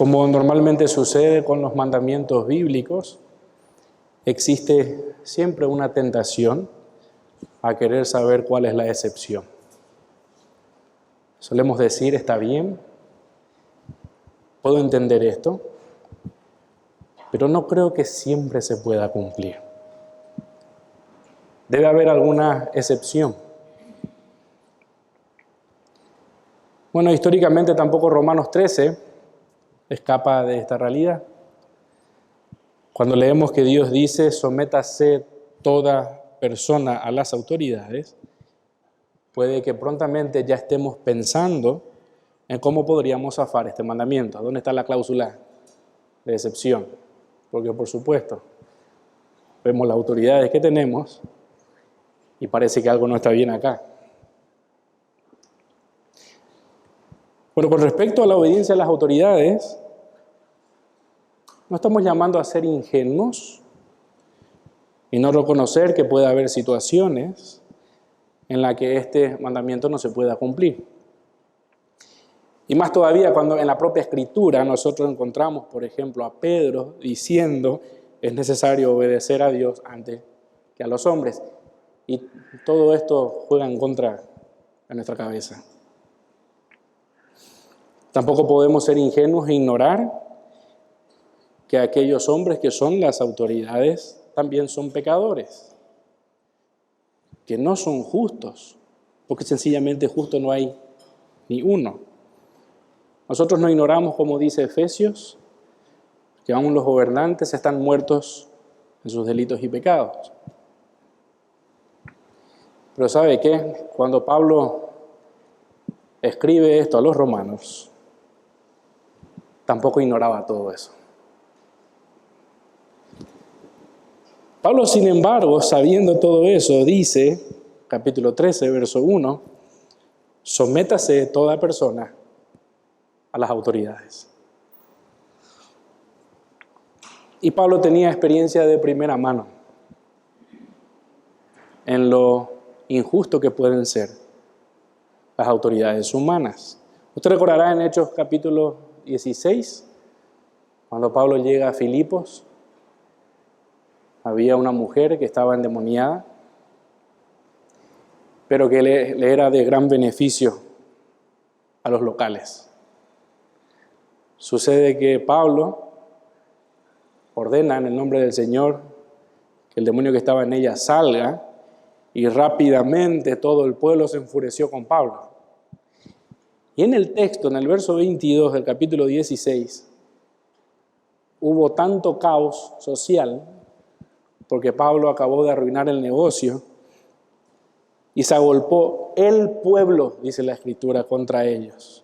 Como normalmente sucede con los mandamientos bíblicos, existe siempre una tentación a querer saber cuál es la excepción. Solemos decir, está bien, puedo entender esto, pero no creo que siempre se pueda cumplir. Debe haber alguna excepción. Bueno, históricamente tampoco Romanos 13 escapa de esta realidad. Cuando leemos que Dios dice, sométase toda persona a las autoridades, puede que prontamente ya estemos pensando en cómo podríamos zafar este mandamiento. ¿Dónde está la cláusula de excepción? Porque por supuesto, vemos las autoridades que tenemos y parece que algo no está bien acá. Bueno, con respecto a la obediencia a las autoridades, no estamos llamando a ser ingenuos y no reconocer que puede haber situaciones en las que este mandamiento no se pueda cumplir. Y más todavía cuando en la propia Escritura nosotros encontramos, por ejemplo, a Pedro diciendo es necesario obedecer a Dios antes que a los hombres. Y todo esto juega en contra de nuestra cabeza. Tampoco podemos ser ingenuos e ignorar que aquellos hombres que son las autoridades también son pecadores, que no son justos, porque sencillamente justo no hay ni uno. Nosotros no ignoramos, como dice Efesios, que aún los gobernantes están muertos en sus delitos y pecados. Pero ¿sabe qué? Cuando Pablo escribe esto a los romanos, tampoco ignoraba todo eso. Pablo, sin embargo, sabiendo todo eso, dice, capítulo 13, verso 1, sométase toda persona a las autoridades. Y Pablo tenía experiencia de primera mano en lo injusto que pueden ser las autoridades humanas. Usted recordará en Hechos capítulo 16, cuando Pablo llega a Filipos, había una mujer que estaba endemoniada, pero que le era de gran beneficio a los locales. Sucede que Pablo ordena en el nombre del Señor que el demonio que estaba en ella salga, y rápidamente todo el pueblo se enfureció con Pablo. Y en el texto, en el verso 22 del capítulo 16, hubo tanto caos social, porque Pablo acabó de arruinar el negocio, y se agolpó el pueblo, dice la Escritura, contra ellos.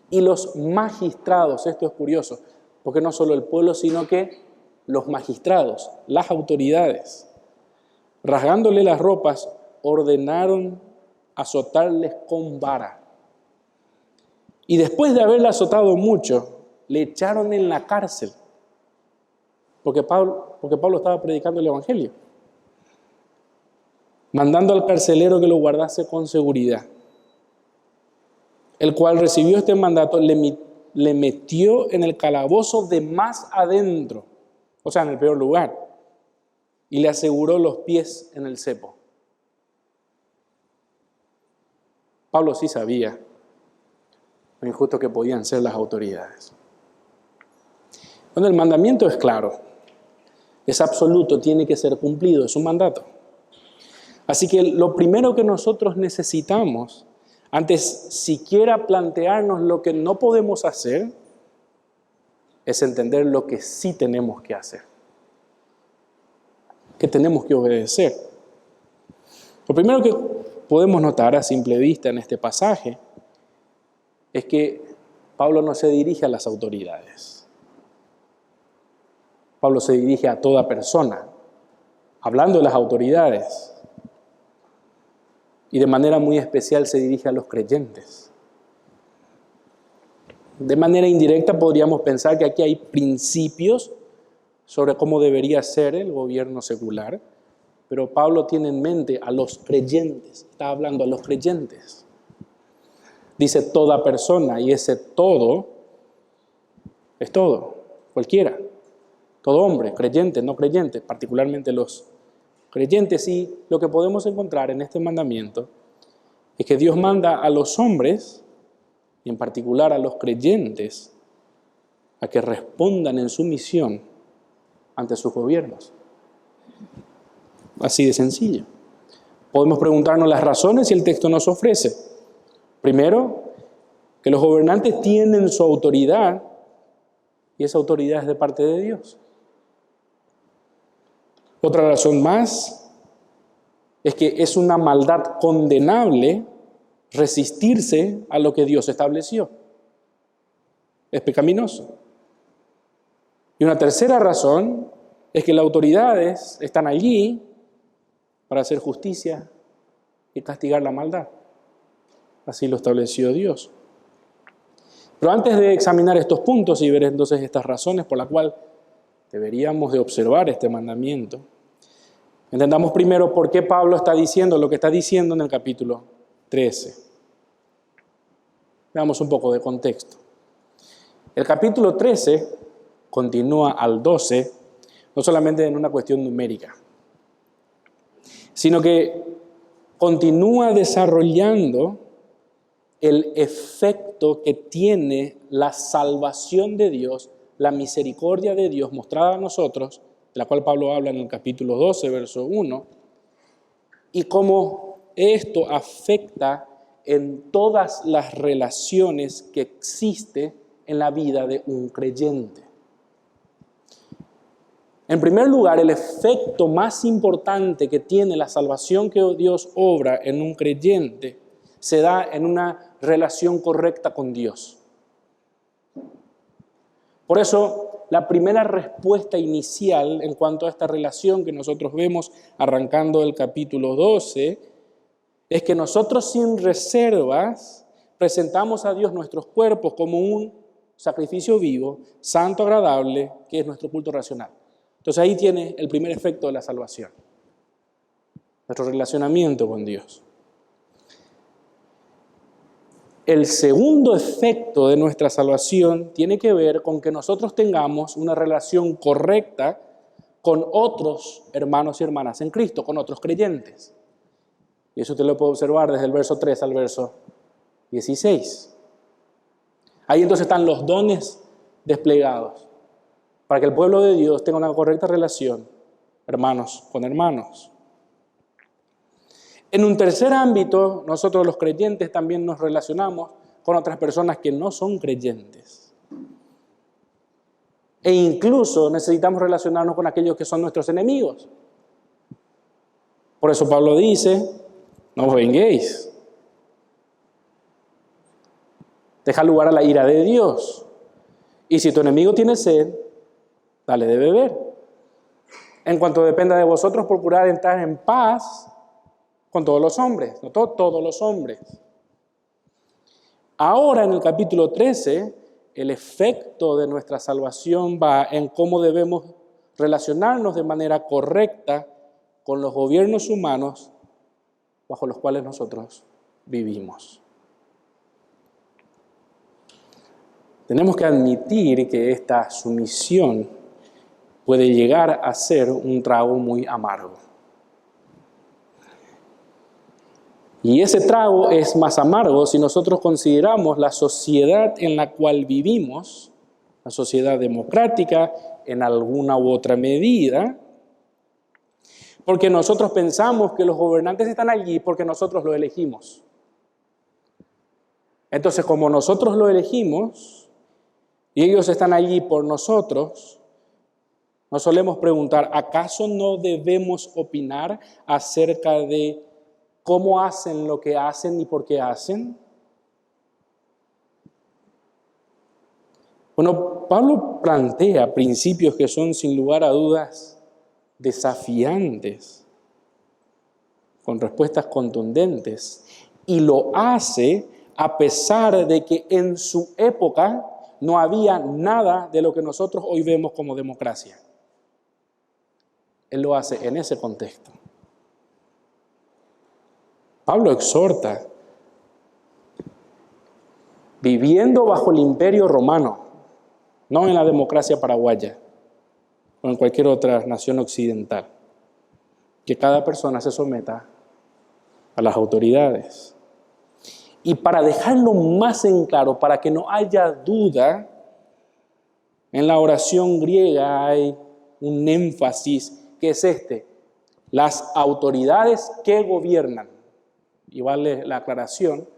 Y los magistrados, esto es curioso, porque no solo el pueblo, sino que los magistrados, las autoridades, rasgándole las ropas, ordenaron azotarles con vara. Y después de haberle azotado mucho, le echaron en la cárcel, porque Pablo estaba predicando el Evangelio, mandando al carcelero que lo guardase con seguridad, el cual recibió este mandato, le metió en el calabozo de más adentro, o sea, en el peor lugar, y le aseguró los pies en el cepo. Pablo sí sabía lo injusto que podían ser las autoridades. Cuando el mandamiento es claro, es absoluto, tiene que ser cumplido, es un mandato. Así que lo primero que nosotros necesitamos, antes siquiera plantearnos lo que no podemos hacer, es entender lo que sí tenemos que hacer, que tenemos que obedecer. Lo primero que podemos notar a simple vista en este pasaje es que Pablo no se dirige a las autoridades. Pablo se dirige a toda persona, hablando de las autoridades. Y de manera muy especial se dirige a los creyentes. De manera indirecta podríamos pensar que aquí hay principios sobre cómo debería ser el gobierno secular, pero Pablo tiene en mente a los creyentes, está hablando a los creyentes. Dice toda persona, y ese todo Es todo, cualquiera. Todo hombre, creyente, no creyente, particularmente los creyentes. Y lo que podemos encontrar en este mandamiento es que Dios manda a los hombres, y en particular a los creyentes, a que respondan en su misión ante sus gobiernos. Así de sencillo. Podemos preguntarnos las razones y el texto nos ofrece. Primero, que los gobernantes tienen su autoridad y esa autoridad es de parte de Dios. Otra razón más es que es una maldad condenable resistirse a lo que Dios estableció. Es pecaminoso. Y una tercera razón es que las autoridades están allí para hacer justicia y castigar la maldad. Así lo estableció Dios. Pero antes de examinar estos puntos y ver entonces estas razones por las cuales deberíamos de observar este mandamiento, entendamos primero por qué Pablo está diciendo lo que está diciendo en el capítulo 13. Veamos un poco de contexto. El capítulo 13 continúa al 12, no solamente en una cuestión numérica, sino que continúa desarrollando el efecto que tiene la salvación de Dios, la misericordia de Dios mostrada a nosotros, de la cual Pablo habla en el capítulo 12, verso 1, y cómo esto afecta en todas las relaciones que existen en la vida de un creyente. En primer lugar, el efecto más importante que tiene la salvación que Dios obra en un creyente se da en una relación correcta con Dios. Por eso, la primera respuesta inicial en cuanto a esta relación que nosotros vemos arrancando el capítulo 12 es que nosotros sin reservas presentamos a Dios nuestros cuerpos como un sacrificio vivo, santo, agradable, que es nuestro culto racional. Entonces ahí tiene el primer efecto de la salvación, nuestro relacionamiento con Dios. El segundo efecto de nuestra salvación tiene que ver con que nosotros tengamos una relación correcta con otros hermanos y hermanas en Cristo, con otros creyentes. Y eso usted lo puede observar desde el verso 3 al verso 16. Ahí entonces están los dones desplegados para que el pueblo de Dios tenga una correcta relación, hermanos con hermanos. En un tercer ámbito, nosotros los creyentes también nos relacionamos con otras personas que no son creyentes. E incluso necesitamos relacionarnos con aquellos que son nuestros enemigos. Por eso Pablo dice, no os venguéis. Deja lugar a la ira de Dios. Y si tu enemigo tiene sed, dale de beber. En cuanto dependa de vosotros, procurad entrar en paz con todos los hombres, no todos los hombres. Ahora en el capítulo 13, el efecto de nuestra salvación va en cómo debemos relacionarnos de manera correcta con los gobiernos humanos bajo los cuales nosotros vivimos. Tenemos que admitir que esta sumisión puede llegar a ser un trago muy amargo. Y ese trago es más amargo si nosotros consideramos la sociedad en la cual vivimos, la sociedad democrática en alguna u otra medida, porque nosotros pensamos que los gobernantes están allí porque nosotros lo elegimos. Entonces, como nosotros lo elegimos y ellos están allí por nosotros, nos solemos preguntar, ¿acaso no debemos opinar acerca de cómo hacen lo que hacen y por qué hacen? Bueno, Pablo plantea principios que son sin lugar a dudas desafiantes, con respuestas contundentes, y lo hace a pesar de que en su época no había nada de lo que nosotros hoy vemos como democracia. Él lo hace en ese contexto. Pablo exhorta, viviendo bajo el imperio romano, no en la democracia paraguaya o en cualquier otra nación occidental. Que cada persona se someta a las autoridades. Y para dejarlo más en claro, para que no haya duda, en la oración griega hay un énfasis que es este: las autoridades que gobiernan. Y vale la aclaración,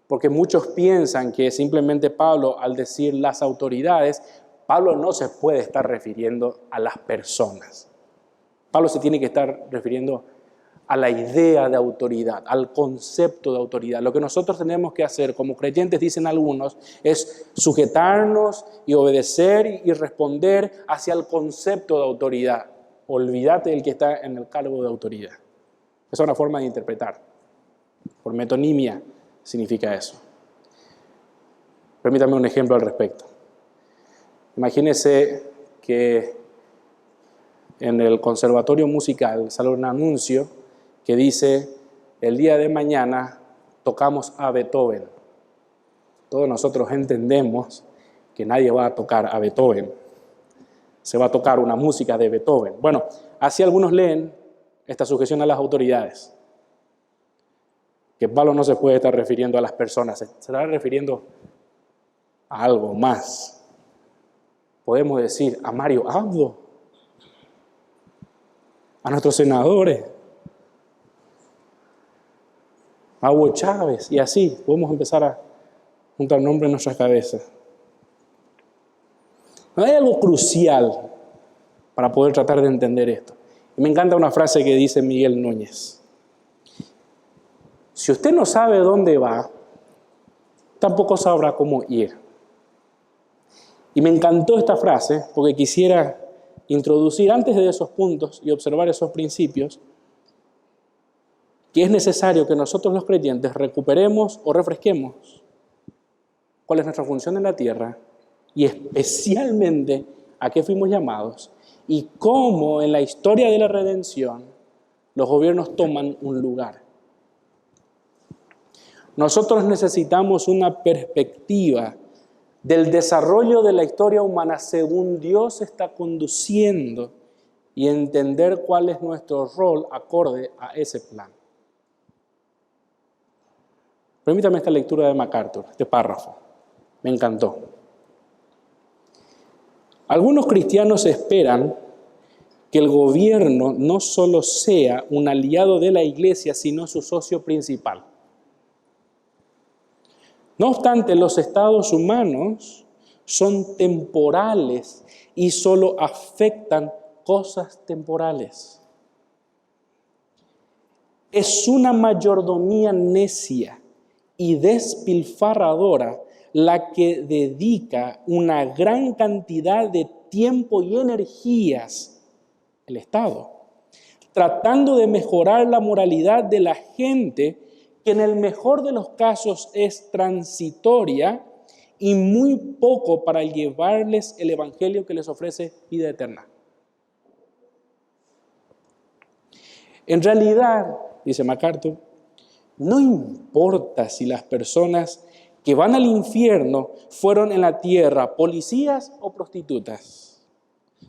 porque muchos piensan que simplemente Pablo, al decir las autoridades, Pablo no se puede estar refiriendo a las personas. Pablo se tiene que estar refiriendo a la idea de autoridad, al concepto de autoridad. Lo que nosotros tenemos que hacer como creyentes, dicen algunos, es sujetarnos y obedecer y responder hacia el concepto de autoridad. Olvídate del que está en el cargo de autoridad. Esa es una forma de interpretar. Por metonimia significa eso. Permítame un ejemplo al respecto. Imagínese que en el conservatorio musical sale un anuncio que dice: el día de mañana tocamos a Beethoven. Todos nosotros entendemos que nadie va a tocar a Beethoven. Se va a tocar una música de Beethoven. Bueno, así algunos leen esta sujeción a las autoridades. Que Pablo no se puede estar refiriendo a las personas, se estará refiriendo a algo más. Podemos decir a Mario Abdo, a nuestros senadores, a Hugo Chávez, y así podemos empezar a juntar nombres en nuestras cabezas. Hay algo crucial para poder tratar de entender esto. Y me encanta una frase que dice Miguel Núñez: si usted no sabe dónde va, tampoco sabrá cómo ir. Y me encantó esta frase porque quisiera introducir antes de esos puntos y observar esos principios que es necesario que nosotros los creyentes recuperemos o refresquemos cuál es nuestra función en la tierra y especialmente a qué fuimos llamados y cómo en la historia de la redención los gobiernos toman un lugar. Nosotros necesitamos una perspectiva del desarrollo de la historia humana según Dios está conduciendo y entender cuál es nuestro rol acorde a ese plan. Permítame esta lectura de MacArthur, este párrafo. Me encantó. Algunos cristianos esperan que el gobierno no solo sea un aliado de la iglesia, sino su socio principal. No obstante, los estados humanos son temporales y solo afectan cosas temporales. Es una mayordomía necia y despilfarradora la que dedica una gran cantidad de tiempo y energías, el Estado, tratando de mejorar la moralidad de la gente, que en el mejor de los casos es transitoria y muy poco para llevarles el evangelio que les ofrece vida eterna. En realidad, dice MacArthur, no importa si las personas que van al infierno fueron en la tierra policías o prostitutas,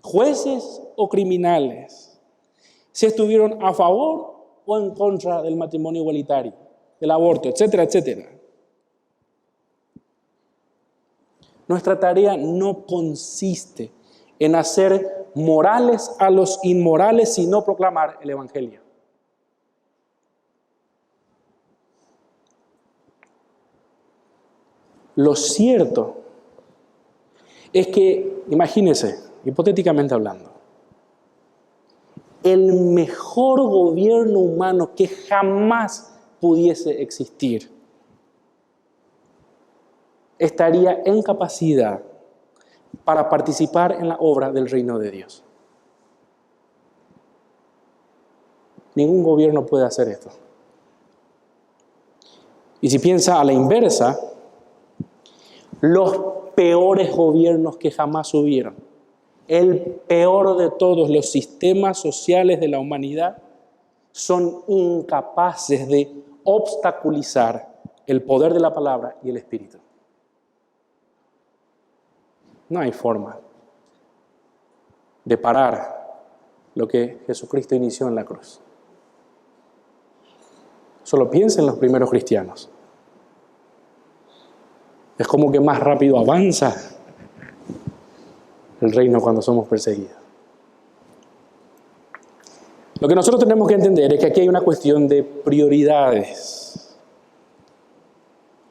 jueces o criminales, si estuvieron a favor o en contra del matrimonio igualitario, del aborto, etcétera, etcétera. Nuestra tarea no consiste en hacer morales a los inmorales, sino proclamar el evangelio. Lo cierto es que, imagínense, hipotéticamente hablando, el mejor gobierno humano que jamás pudiese existir estaría en capacidad para participar en la obra del reino de Dios. Ningún gobierno puede hacer esto. Y si piensa a la inversa, los peores gobiernos que jamás hubieron, el peor de todos los sistemas sociales de la humanidad, son incapaces de obstaculizar el poder de la palabra y el Espíritu. No hay forma de parar lo que Jesucristo inició en la cruz. Solo piensa en los primeros cristianos. Es como que más rápido avanza el reino cuando somos perseguidos. Lo que nosotros tenemos que entender es que aquí hay una cuestión de prioridades.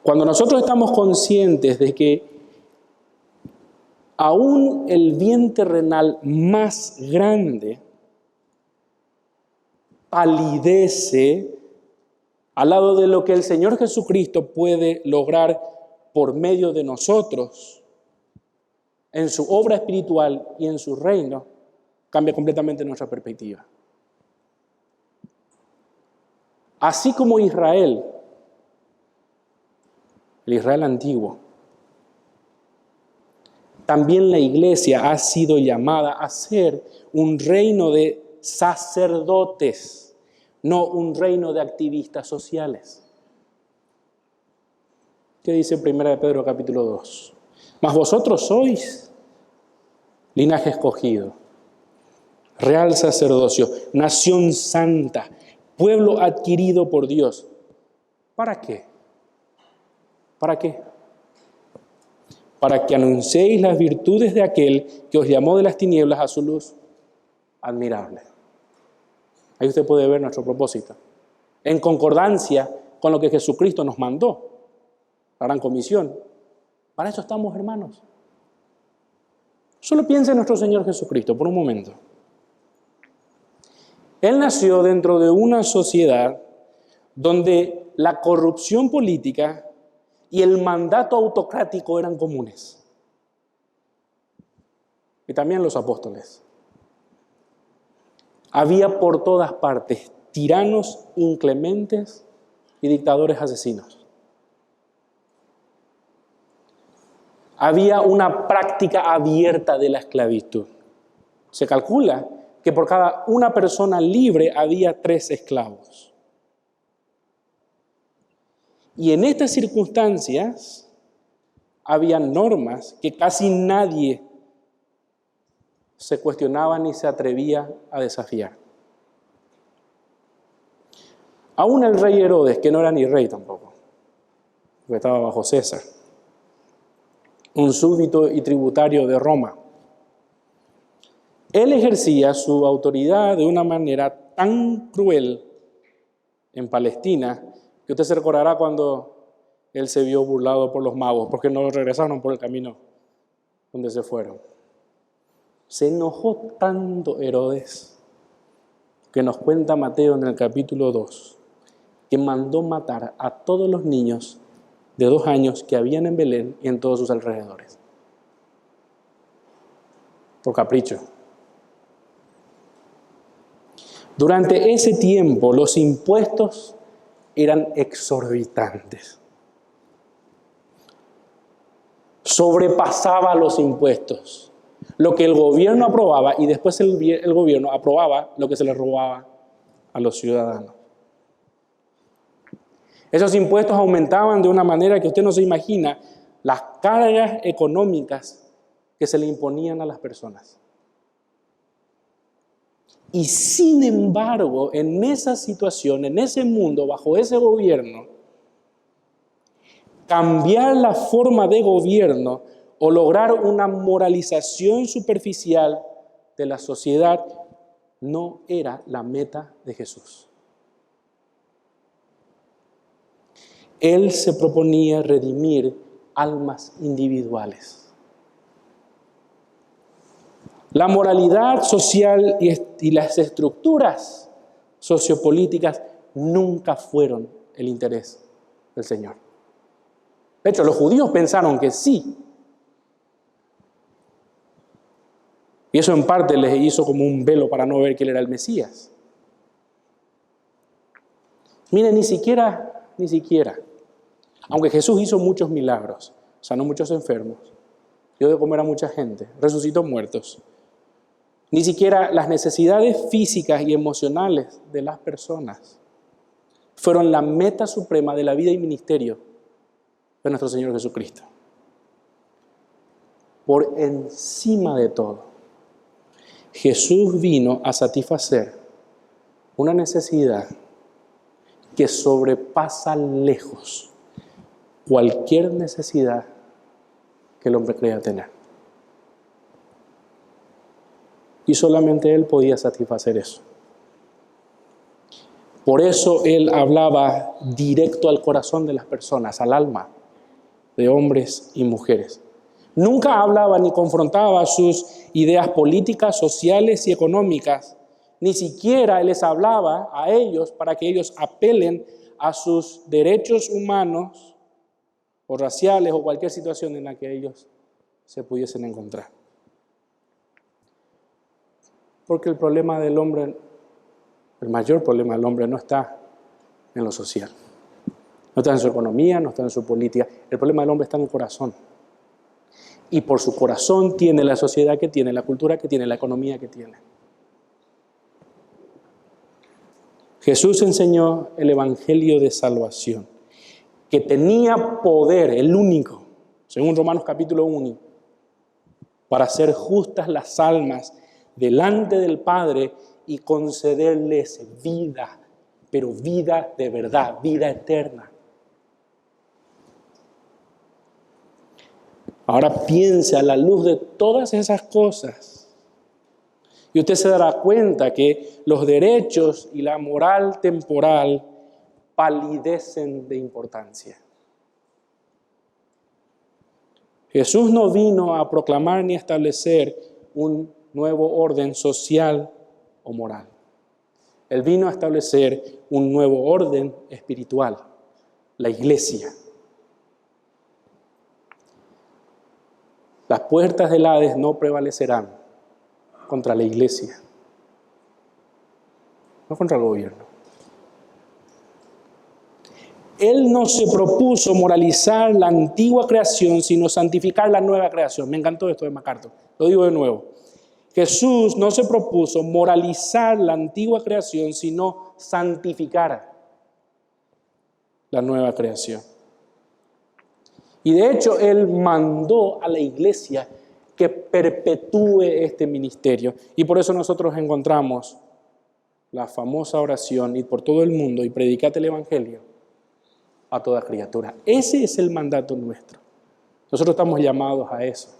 Cuando nosotros estamos conscientes de que aún el bien terrenal más grande palidece al lado de lo que el Señor Jesucristo puede lograr por medio de nosotros en su obra espiritual y en su reino, cambia completamente nuestra perspectiva. Así como Israel, el Israel antiguo, también la iglesia ha sido llamada a ser un reino de sacerdotes, no un reino de activistas sociales. ¿Qué dice 1 Pedro capítulo 2? Mas vosotros sois linaje escogido, real sacerdocio, nación santa, pueblo adquirido por Dios. ¿Para qué? ¿Para qué? Para que anunciéis las virtudes de aquel que os llamó de las tinieblas a su luz admirable. Ahí usted puede ver nuestro propósito, en concordancia con lo que Jesucristo nos mandó, la gran comisión. Para eso estamos, hermanos. Solo piense en nuestro Señor Jesucristo por un momento. Él nació dentro de una sociedad donde la corrupción política y el mandato autocrático eran comunes. Y también los apóstoles. Había por todas partes tiranos inclementes y dictadores asesinos. Había una práctica abierta de la esclavitud. Se calcula que por cada una persona libre había 3 esclavos. Y en estas circunstancias había normas que casi nadie se cuestionaba ni se atrevía a desafiar. Aún el rey Herodes, que no era ni rey tampoco, porque estaba bajo César, un súbdito y tributario de Roma, él ejercía su autoridad de una manera tan cruel en Palestina que usted se recordará cuando él se vio burlado por los magos porque no regresaron por el camino donde se fueron. Se enojó tanto Herodes, que nos cuenta Mateo en el capítulo 2, que mandó matar a todos los niños de 2 años que habían en Belén y en todos sus alrededores. Por capricho. Durante ese tiempo los impuestos eran exorbitantes. Sobrepasaba los impuestos, lo que el gobierno aprobaba, y después el gobierno aprobaba lo que se le robaba a los ciudadanos. Esos impuestos aumentaban de una manera que usted no se imagina las cargas económicas que se le imponían a las personas. Y sin embargo, en esa situación, en ese mundo, bajo ese gobierno, cambiar la forma de gobierno o lograr una moralización superficial de la sociedad no era la meta de Jesús. Él se proponía redimir almas individuales. La moralidad social y las estructuras sociopolíticas nunca fueron el interés del Señor. De hecho, los judíos pensaron que sí. Y eso en parte les hizo como un velo para no ver que él era el Mesías. Miren, ni siquiera, aunque Jesús hizo muchos milagros, sanó muchos enfermos, dio de comer a mucha gente, resucitó muertos, ni siquiera las necesidades físicas y emocionales de las personas fueron la meta suprema de la vida y ministerio de nuestro Señor Jesucristo. por encima de todo, Jesús vino a satisfacer una necesidad que sobrepasa lejos cualquier necesidad que el hombre crea tener. Y solamente Él podía satisfacer eso. Por eso Él hablaba directo al corazón de las personas, al alma de hombres y mujeres. Nunca hablaba ni confrontaba sus ideas políticas, sociales y económicas. Ni siquiera Él les hablaba a ellos para que ellos apelen a sus derechos humanos o raciales o cualquier situación en la que ellos se pudiesen encontrar. Porque el problema del hombre, el mayor problema del hombre no está en lo social. No está en su economía, no está en su política. El problema del hombre está en el corazón. Y por su corazón tiene la sociedad que tiene, la cultura que tiene, la economía que tiene. Jesús enseñó el evangelio de salvación, que tenía poder, el único, según Romanos capítulo 1, para hacer justas las almas delante del Padre y concederles vida, pero vida de verdad, vida eterna. Ahora piense a la luz de todas esas cosas y usted se dará cuenta que los derechos y la moral temporal palidecen de importancia. Jesús no vino a proclamar ni a establecer un nuevo orden social o moral. Él vino a establecer un nuevo orden espiritual, la iglesia. Las puertas del Hades no prevalecerán contra la iglesia, no contra el gobierno. Él no se propuso moralizar la antigua creación, sino santificar la nueva creación. Me encantó esto de MacArthur, lo digo de nuevo. Jesús no se propuso moralizar la antigua creación, sino santificar la nueva creación. Y de hecho, Él mandó a la iglesia que perpetúe este ministerio. Y por eso nosotros encontramos la famosa oración, id por todo el mundo y predicad el evangelio a toda criatura. Ese es el mandato nuestro. Nosotros estamos llamados a eso.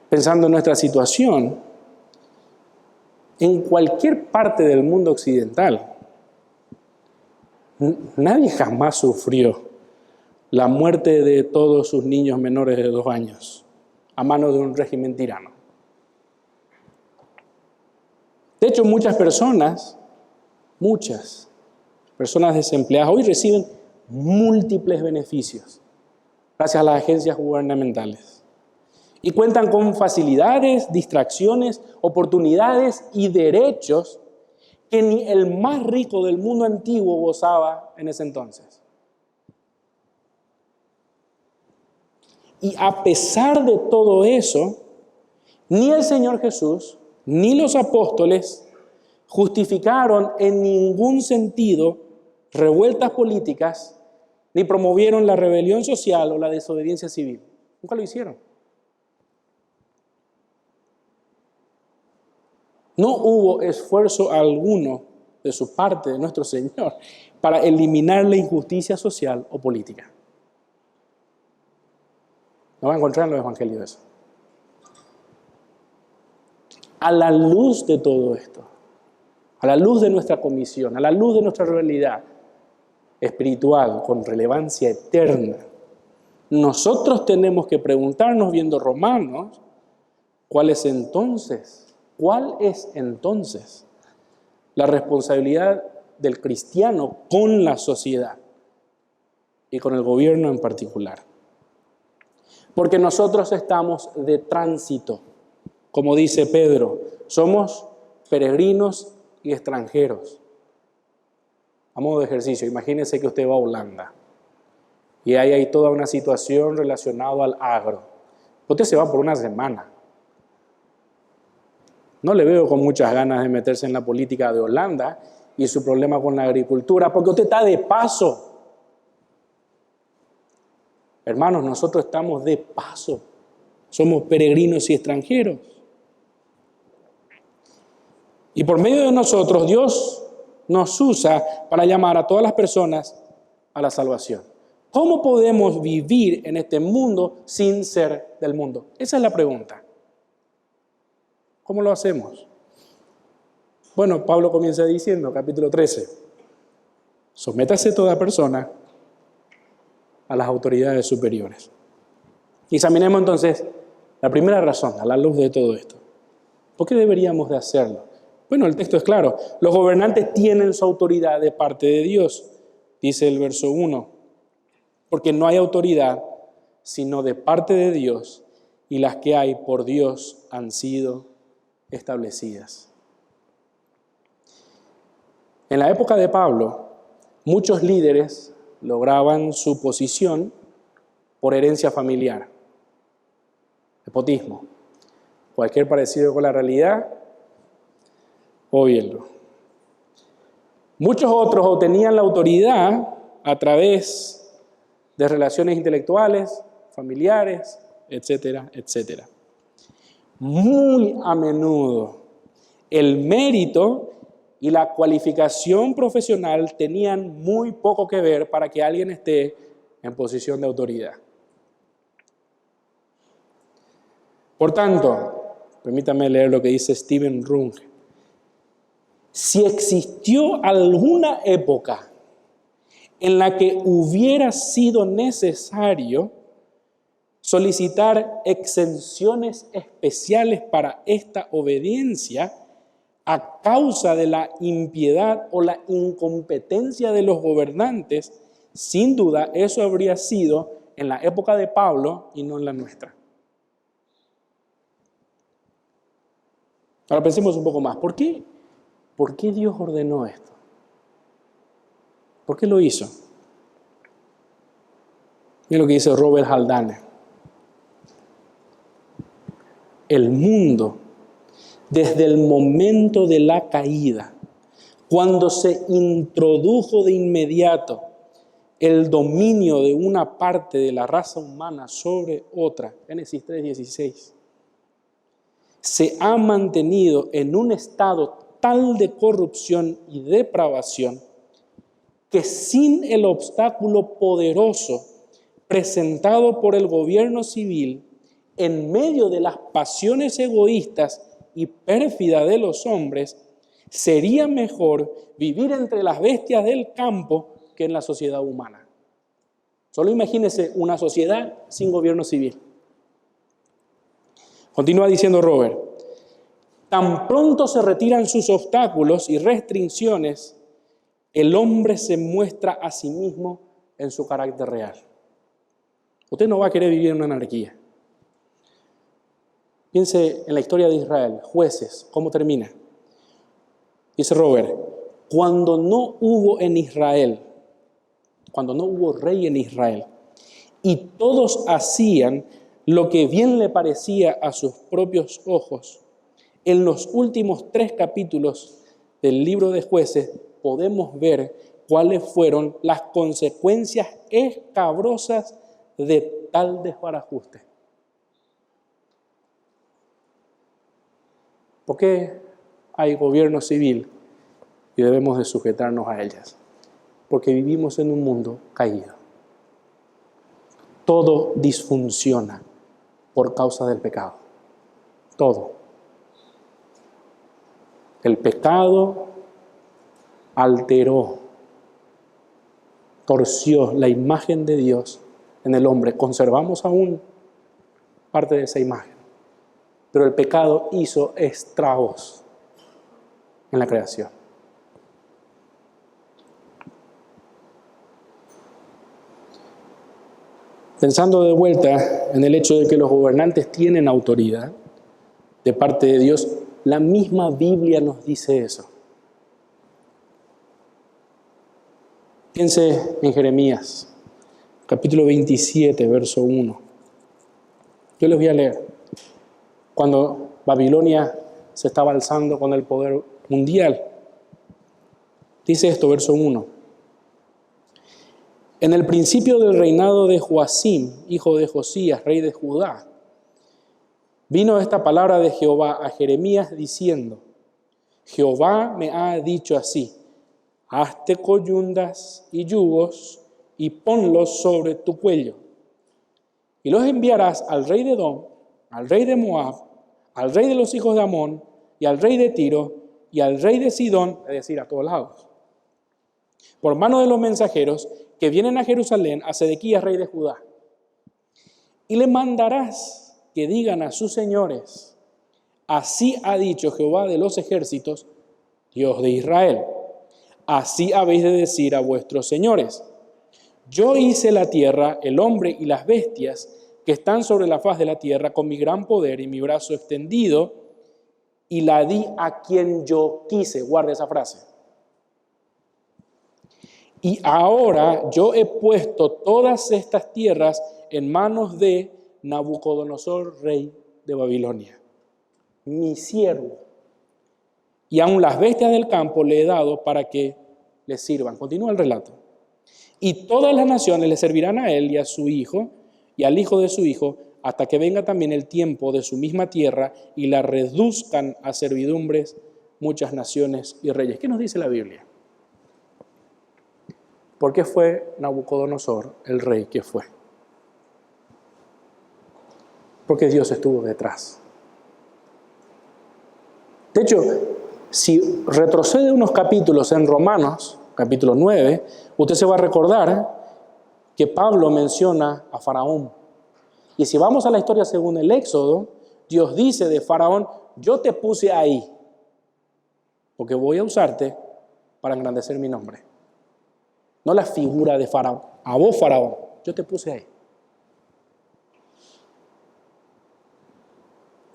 Pensando en nuestra situación, en cualquier parte del mundo occidental, nadie jamás sufrió la muerte de todos sus niños menores de 2 años a manos de un régimen tirano. De hecho, muchas personas desempleadas hoy reciben múltiples beneficios gracias a las agencias gubernamentales y cuentan con facilidades, distracciones, oportunidades y derechos que ni el más rico del mundo antiguo gozaba en ese entonces. Y a pesar de todo eso, ni el Señor Jesús, ni los apóstoles justificaron en ningún sentido revueltas políticas, ni promovieron la rebelión social o la desobediencia civil. Nunca lo hicieron. No hubo esfuerzo alguno de su parte, de nuestro Señor, para eliminar la injusticia social o política. No va a encontrar en los evangelios eso. A la luz de todo esto, a la luz de nuestra comisión, a la luz de nuestra realidad espiritual con relevancia eterna, nosotros tenemos que preguntarnos, viendo Romanos, ¿cuál es entonces la responsabilidad del cristiano con la sociedad y con el gobierno en particular? Porque nosotros estamos de tránsito, como dice Pedro, somos peregrinos y extranjeros. A modo de ejercicio, imagínense que usted va a Holanda y ahí hay toda una situación relacionada al agro. Usted se va por una semana. No le veo con muchas ganas de meterse en la política de Holanda y su problema con la agricultura, porque usted está de paso. Hermanos, nosotros estamos de paso. Somos peregrinos y extranjeros. Y por medio de nosotros, Dios nos usa para llamar a todas las personas a la salvación. ¿Cómo podemos vivir en este mundo sin ser del mundo? Esa es la pregunta. ¿Cómo lo hacemos? Bueno, Pablo comienza diciendo, capítulo 13, sométase toda persona a las autoridades superiores. Examinemos entonces la primera razón, a la luz de todo esto. ¿Por qué deberíamos de hacerlo? Bueno, el texto es claro. Los gobernantes tienen su autoridad de parte de Dios, dice el verso 1. Porque no hay autoridad sino de parte de Dios, y las que hay por Dios han sido establecidas. En la época de Pablo, muchos líderes lograban su posición por herencia familiar. Nepotismo. Cualquier parecido con la realidad, óyenlo. Muchos otros obtenían la autoridad a través de relaciones intelectuales, familiares, etcétera, etcétera. Muy a menudo el mérito y la cualificación profesional tenían muy poco que ver para que alguien esté en posición de autoridad. Por tanto, permítame leer lo que dice Stephen Runge. Si existió alguna época en la que hubiera sido necesario solicitar exenciones especiales para esta obediencia a causa de la impiedad o la incompetencia de los gobernantes, sin duda eso habría sido en la época de Pablo y no en la nuestra. Ahora pensemos un poco más. ¿Por qué Dios ordenó esto? ¿Por qué lo hizo? Mira lo que dice Robert Haldane. El mundo, desde el momento de la caída, cuando se introdujo de inmediato el dominio de una parte de la raza humana sobre otra, Génesis 3:16, se ha mantenido en un estado tal de corrupción y depravación que sin el obstáculo poderoso presentado por el gobierno civil, en medio de las pasiones egoístas y pérfidas de los hombres, sería mejor vivir entre las bestias del campo que en la sociedad humana. Solo imagínese una sociedad sin gobierno civil. Continúa diciendo Robert, tan pronto se retiran sus obstáculos y restricciones, el hombre se muestra a sí mismo en su carácter real. Usted no va a querer vivir en una anarquía. Piense en la historia de Israel, Jueces, ¿cómo termina? Dice Robert, cuando no hubo rey en Israel, y todos hacían lo que bien le parecía a sus propios ojos, en los últimos 3 capítulos del libro de Jueces podemos ver cuáles fueron las consecuencias escabrosas de tal desbarajuste. ¿Por qué hay gobierno civil y debemos de sujetarnos a ellas? Porque vivimos en un mundo caído. Todo disfunciona por causa del pecado. Todo. El pecado alteró, torció la imagen de Dios en el hombre. Conservamos aún parte de esa imagen, pero el pecado hizo estragos en la creación. Pensando de vuelta en el hecho de que los gobernantes tienen autoridad de parte de Dios, la misma Biblia nos dice eso. Piense en Jeremías, capítulo 27, verso 1. Yo les voy a leer. Cuando Babilonia se estaba alzando con el poder mundial, dice esto, verso 1. En el principio del reinado de Joacim, hijo de Josías, rey de Judá, vino esta palabra de Jehová a Jeremías diciendo: Jehová me ha dicho así: hazte coyundas y yugos y ponlos sobre tu cuello. Y los enviarás al rey de Edom, al rey de Moab, al rey de los hijos de Amón, y al rey de Tiro, y al rey de Sidón, es decir, a todos lados, por mano de los mensajeros que vienen a Jerusalén, a Sedequías, rey de Judá. Y le mandarás que digan a sus señores: así ha dicho Jehová de los ejércitos, Dios de Israel. Así habéis de decir a vuestros señores: yo hice la tierra, el hombre y las bestias que están sobre la faz de la tierra con mi gran poder y mi brazo extendido, y la di a quien yo quise. Guarde esa frase. Y ahora yo he puesto todas estas tierras en manos de Nabucodonosor, rey de Babilonia, mi siervo. Y aun las bestias del campo le he dado para que le sirvan. Continúa el relato. Y todas las naciones le servirán a él y a su hijo y al hijo de su hijo, hasta que venga también el tiempo de su misma tierra y la reduzcan a servidumbres muchas naciones y reyes. ¿Qué nos dice la Biblia? ¿Por qué fue Nabucodonosor el rey que fue? Porque Dios estuvo detrás. De hecho, si retrocede unos capítulos en Romanos, capítulo 9, usted se va a recordar que Pablo menciona a Faraón. Y si vamos a la historia según el Éxodo, Dios dice de Faraón: yo te puse ahí, porque voy a usarte para engrandecer mi nombre. No la figura de Faraón. A vos, Faraón, yo te puse ahí.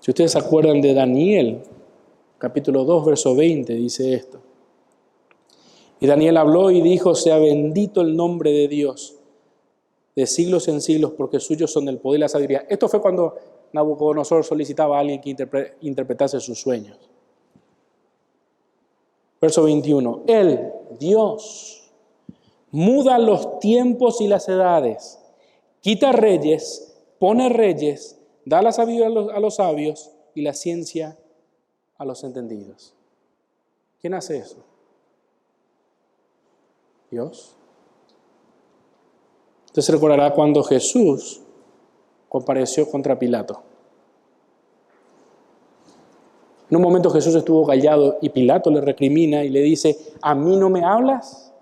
Si ustedes se acuerdan de Daniel, capítulo 2, verso 20, dice esto: y Daniel habló y dijo: sea bendito el nombre de Dios de siglos en siglos, porque suyos son el poder y la sabiduría. Esto fue cuando Nabucodonosor solicitaba a alguien que interpretase sus sueños. Verso 21. Él, Dios, muda los tiempos y las edades, quita reyes, pone reyes, da la sabiduría a los sabios y la ciencia a los entendidos. ¿Quién hace eso? Dios. Usted se recordará cuando Jesús compareció contra Pilato. En un momento Jesús estuvo callado y Pilato le recrimina y le dice: ¿a mí no me hablas?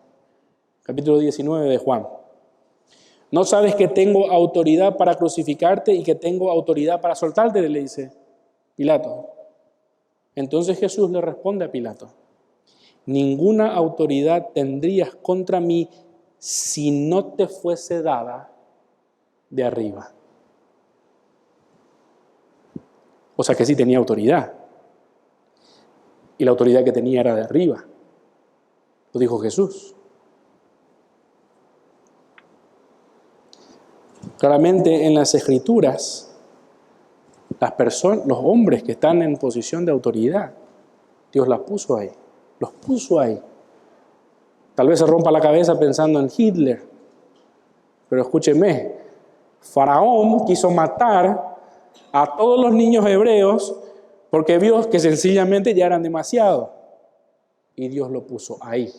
Capítulo 19 de Juan. ¿No sabes que tengo autoridad para crucificarte y que tengo autoridad para soltarte?, le dice Pilato. Entonces Jesús le responde a Pilato: ninguna autoridad tendrías contra mí si no te fuese dada de arriba. O sea que sí tenía autoridad. Y la autoridad que tenía era de arriba. Lo dijo Jesús. Claramente en las Escrituras, los hombres que están en posición de autoridad, Dios las puso ahí. Los puso ahí. Tal vez se rompa la cabeza pensando en Hitler, pero escúcheme, Faraón quiso matar a todos los niños hebreos porque vio que sencillamente ya eran demasiados, y Dios lo puso ahí.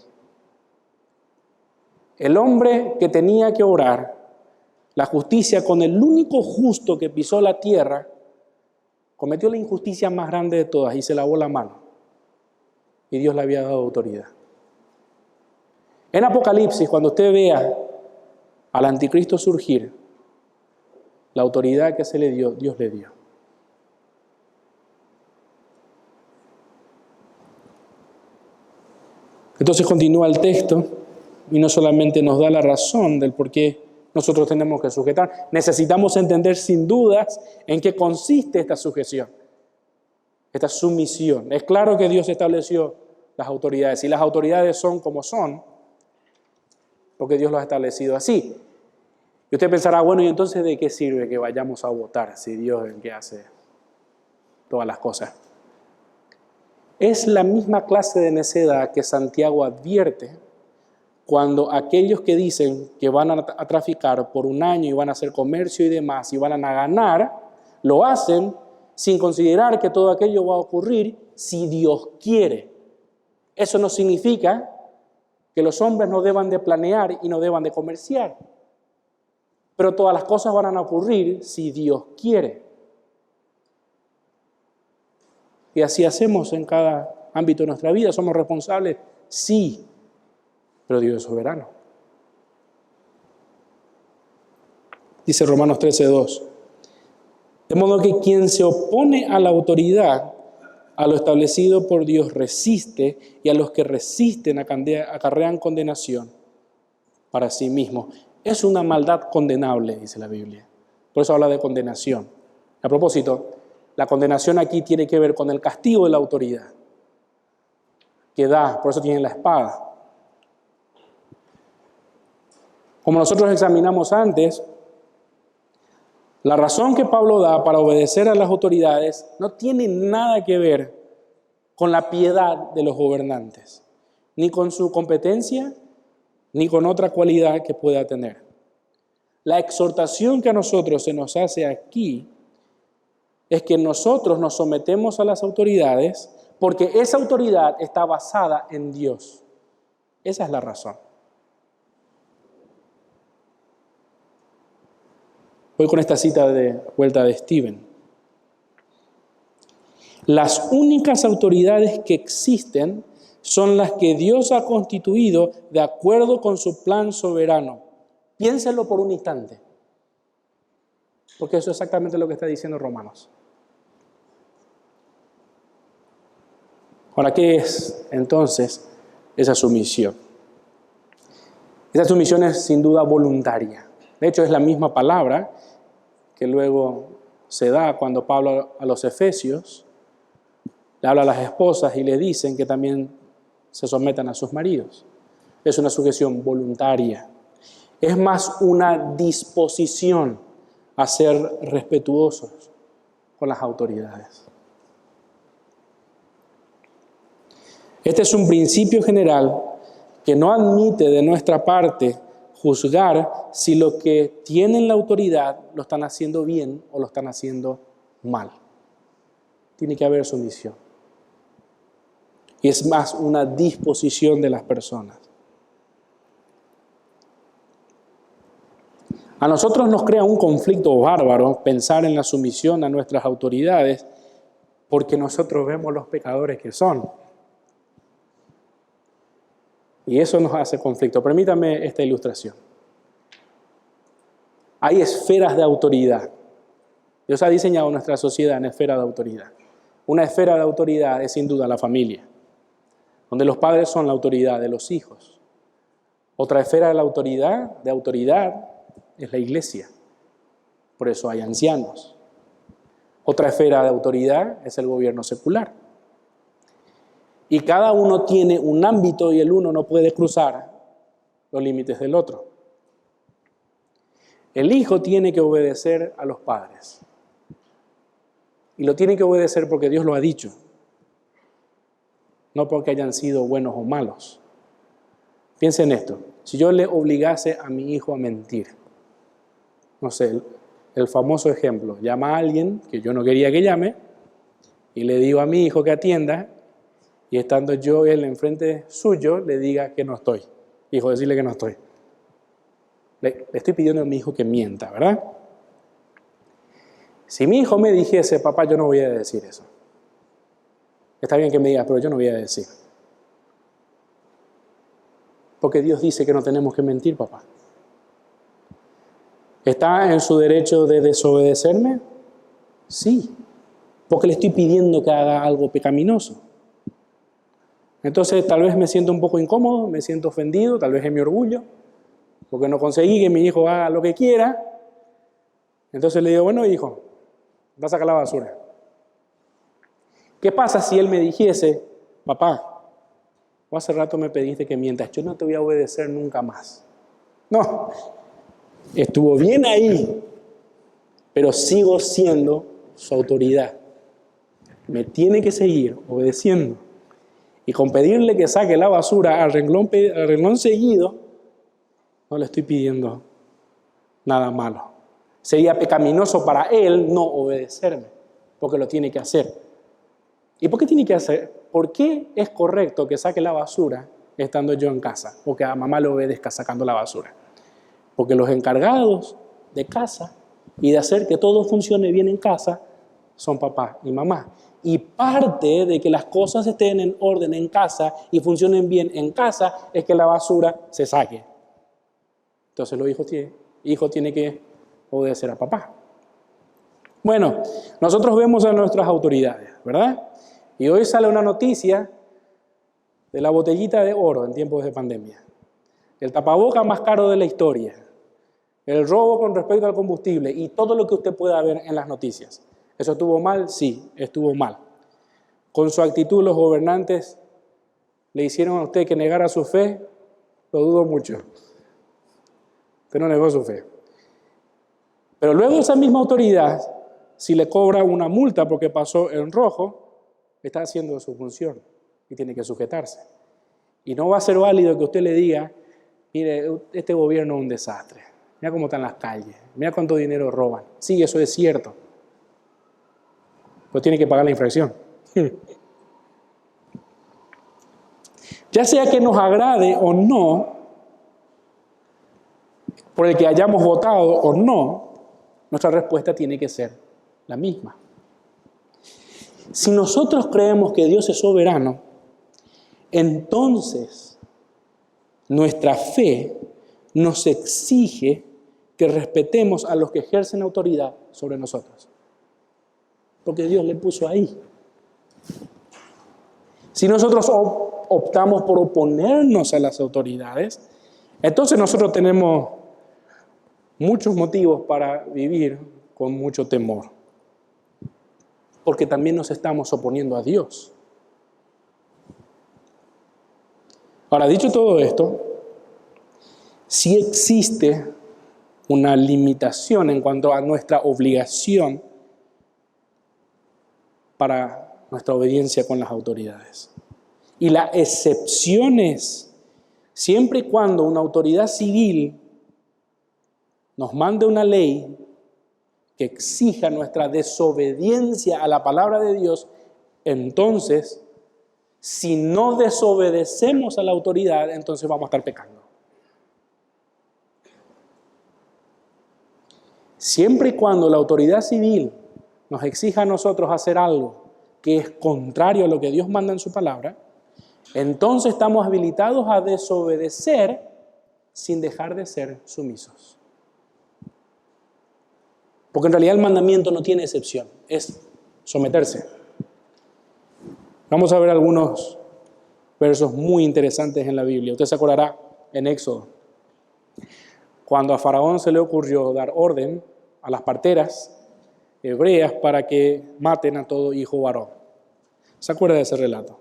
El hombre que tenía que obrar la justicia con el único justo que pisó la tierra, cometió la injusticia más grande de todas y se lavó la mano, y Dios le había dado autoridad. En Apocalipsis, cuando usted vea al anticristo surgir, la autoridad que se le dio, Dios le dio. Entonces continúa el texto y no solamente nos da la razón del por qué nosotros tenemos que sujetar. Necesitamos entender sin dudas en qué consiste esta sujeción, esta sumisión. Es claro que Dios estableció las autoridades y las autoridades son como son porque Dios los ha establecido así. Y usted pensará, bueno, ¿y entonces de qué sirve que vayamos a votar si Dios es el que hace todas las cosas? Es la misma clase de necedad que Santiago advierte cuando aquellos que dicen que van a traficar por un año y van a hacer comercio y demás y van a ganar, lo hacen sin considerar que todo aquello va a ocurrir si Dios quiere. Eso no significa que los hombres no deban de planear y no deban de comerciar. Pero todas las cosas van a ocurrir si Dios quiere. Y así hacemos en cada ámbito de nuestra vida. ¿Somos responsables? Sí, pero Dios es soberano. Dice Romanos 13:2. De modo que quien se opone a la autoridad, a lo establecido por Dios resiste, y a los que resisten acarrean condenación para sí mismos. Es una maldad condenable, dice la Biblia. Por eso habla de condenación. A propósito, la condenación aquí tiene que ver con el castigo de la autoridad que da, por eso tiene la espada. Como nosotros examinamos antes, la razón que Pablo da para obedecer a las autoridades no tiene nada que ver con la piedad de los gobernantes, ni con su competencia, ni con otra cualidad que pueda tener. La exhortación que a nosotros se nos hace aquí es que nosotros nos sometemos a las autoridades porque esa autoridad está basada en Dios. Esa es la razón. Voy con esta cita de vuelta de Stephen. Las únicas autoridades que existen son las que Dios ha constituido de acuerdo con su plan soberano. Piénselo por un instante, porque eso es exactamente lo que está diciendo Romanos. Ahora, ¿qué es entonces esa sumisión? Esa sumisión es sin duda voluntaria. De hecho, es la misma palabra que luego se da cuando Pablo a los Efesios le habla a las esposas y le dicen que también se sometan a sus maridos. Es una sujeción voluntaria. Es más una disposición a ser respetuosos con las autoridades. Este es un principio general que no admite de nuestra parte juzgar si los que tienen la autoridad lo están haciendo bien o lo están haciendo mal. Tiene que haber sumisión. Y es más una disposición de las personas. A nosotros nos crea un conflicto bárbaro pensar en la sumisión a nuestras autoridades porque nosotros vemos los pecadores que son. Y eso nos hace conflicto. Permítame esta ilustración. Hay esferas de autoridad. Dios ha diseñado nuestra sociedad en esferas de autoridad. Una esfera de autoridad es sin duda la familia, donde los padres son la autoridad de los hijos. Otra esfera de la autoridad es la iglesia. Por eso hay ancianos. Otra esfera de autoridad es el gobierno secular. Y cada uno tiene un ámbito y el uno no puede cruzar los límites del otro. El hijo tiene que obedecer a los padres. Y lo tiene que obedecer porque Dios lo ha dicho. No porque hayan sido buenos o malos. Piensen en esto. Si yo le obligase a mi hijo a mentir, no sé, el famoso ejemplo, llama a alguien que yo no quería que llame y le digo a mi hijo que atienda y estando él enfrente suyo, le diga que no estoy. Hijo, decirle que no estoy. Le estoy pidiendo a mi hijo que mienta, ¿verdad? Si mi hijo me dijese, papá, yo no voy a decir eso. Está bien que me digas, pero yo no voy a decir. Porque Dios dice que no tenemos que mentir, papá. ¿Está en su derecho de desobedecerme? Sí, porque le estoy pidiendo que haga algo pecaminoso. Entonces tal vez me siento un poco incómodo, me siento ofendido, tal vez es mi orgullo, porque no conseguí que mi hijo haga lo que quiera. Entonces le digo, bueno, hijo, va a sacar la basura. ¿Qué pasa si él me dijese, papá, vos hace rato me pediste que mientas, yo no te voy a obedecer nunca más? No, estuvo bien ahí, pero sigo siendo su autoridad. Me tiene que seguir obedeciendo. Y con pedirle que saque la basura al renglón seguido, no le estoy pidiendo nada malo. Sería pecaminoso para él no obedecerme, porque lo tiene que hacer. ¿Y por qué tiene que hacer? ¿Por qué es correcto que saque la basura estando yo en casa? O que a mamá le obedezca sacando la basura. Porque los encargados de casa y de hacer que todo funcione bien en casa son papá y mamá. Y parte de que las cosas estén en orden en casa y funcionen bien en casa es que la basura se saque. Entonces los hijos tienen que obedecer a papá. Bueno, nosotros vemos a nuestras autoridades, ¿verdad? Y hoy sale una noticia de la botellita de oro en tiempos de pandemia. El tapaboca más caro de la historia. El robo con respecto al combustible y todo lo que usted pueda ver en las noticias. ¿Eso estuvo mal? Sí, estuvo mal. Con su actitud los gobernantes le hicieron a usted que negara su fe, lo dudo mucho. Usted no negó su fe. Pero luego esa misma autoridad, si le cobra una multa porque pasó en rojo, está haciendo su función y tiene que sujetarse. Y no va a ser válido que usted le diga, mire, este gobierno es un desastre. Mira cómo están las calles, mira cuánto dinero roban. Sí, eso es cierto. Pero tiene que pagar la infracción. Ya sea que nos agrade o no, por el que hayamos votado o no, nuestra respuesta tiene que ser la misma. Si nosotros creemos que Dios es soberano, entonces nuestra fe nos exige que respetemos a los que ejercen autoridad sobre nosotros. Porque Dios le puso ahí. Si nosotros optamos por oponernos a las autoridades, entonces nosotros tenemos muchos motivos para vivir con mucho temor. Porque también nos estamos oponiendo a Dios. Ahora, dicho todo esto, sí existe una limitación en cuanto a nuestra obligación para nuestra obediencia con las autoridades. Y la excepción es siempre y cuando una autoridad civil nos mande una ley que exija nuestra desobediencia a la palabra de Dios, entonces, si no desobedecemos a la autoridad, entonces vamos a estar pecando. Siempre y cuando la autoridad civil nos exija a nosotros hacer algo que es contrario a lo que Dios manda en su palabra, entonces estamos habilitados a desobedecer sin dejar de ser sumisos. Porque en realidad el mandamiento no tiene excepción, es someterse. Vamos a ver algunos versos muy interesantes en la Biblia. Usted se acordará en Éxodo, cuando a Faraón se le ocurrió dar orden a las parteras hebreas para que maten a todo hijo varón. ¿Se acuerda de ese relato?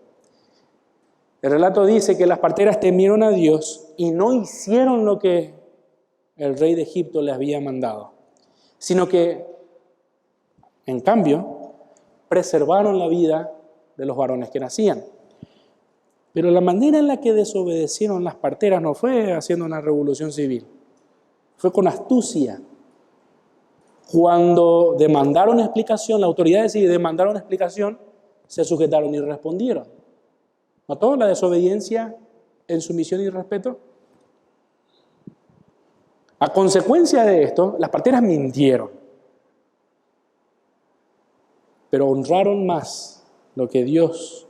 El relato dice que las parteras temieron a Dios y no hicieron lo que el rey de Egipto les había mandado, sino que, en cambio, preservaron la vida de los varones que nacían. Pero la manera en la que desobedecieron las parteras no fue haciendo una revolución civil, fue con astucia. Cuando demandaron explicación, las autoridades civiles demandaron explicación, se sujetaron y respondieron. ¿Notó la desobediencia en sumisión y respeto? A consecuencia de esto, las parteras mintieron, pero honraron más lo que Dios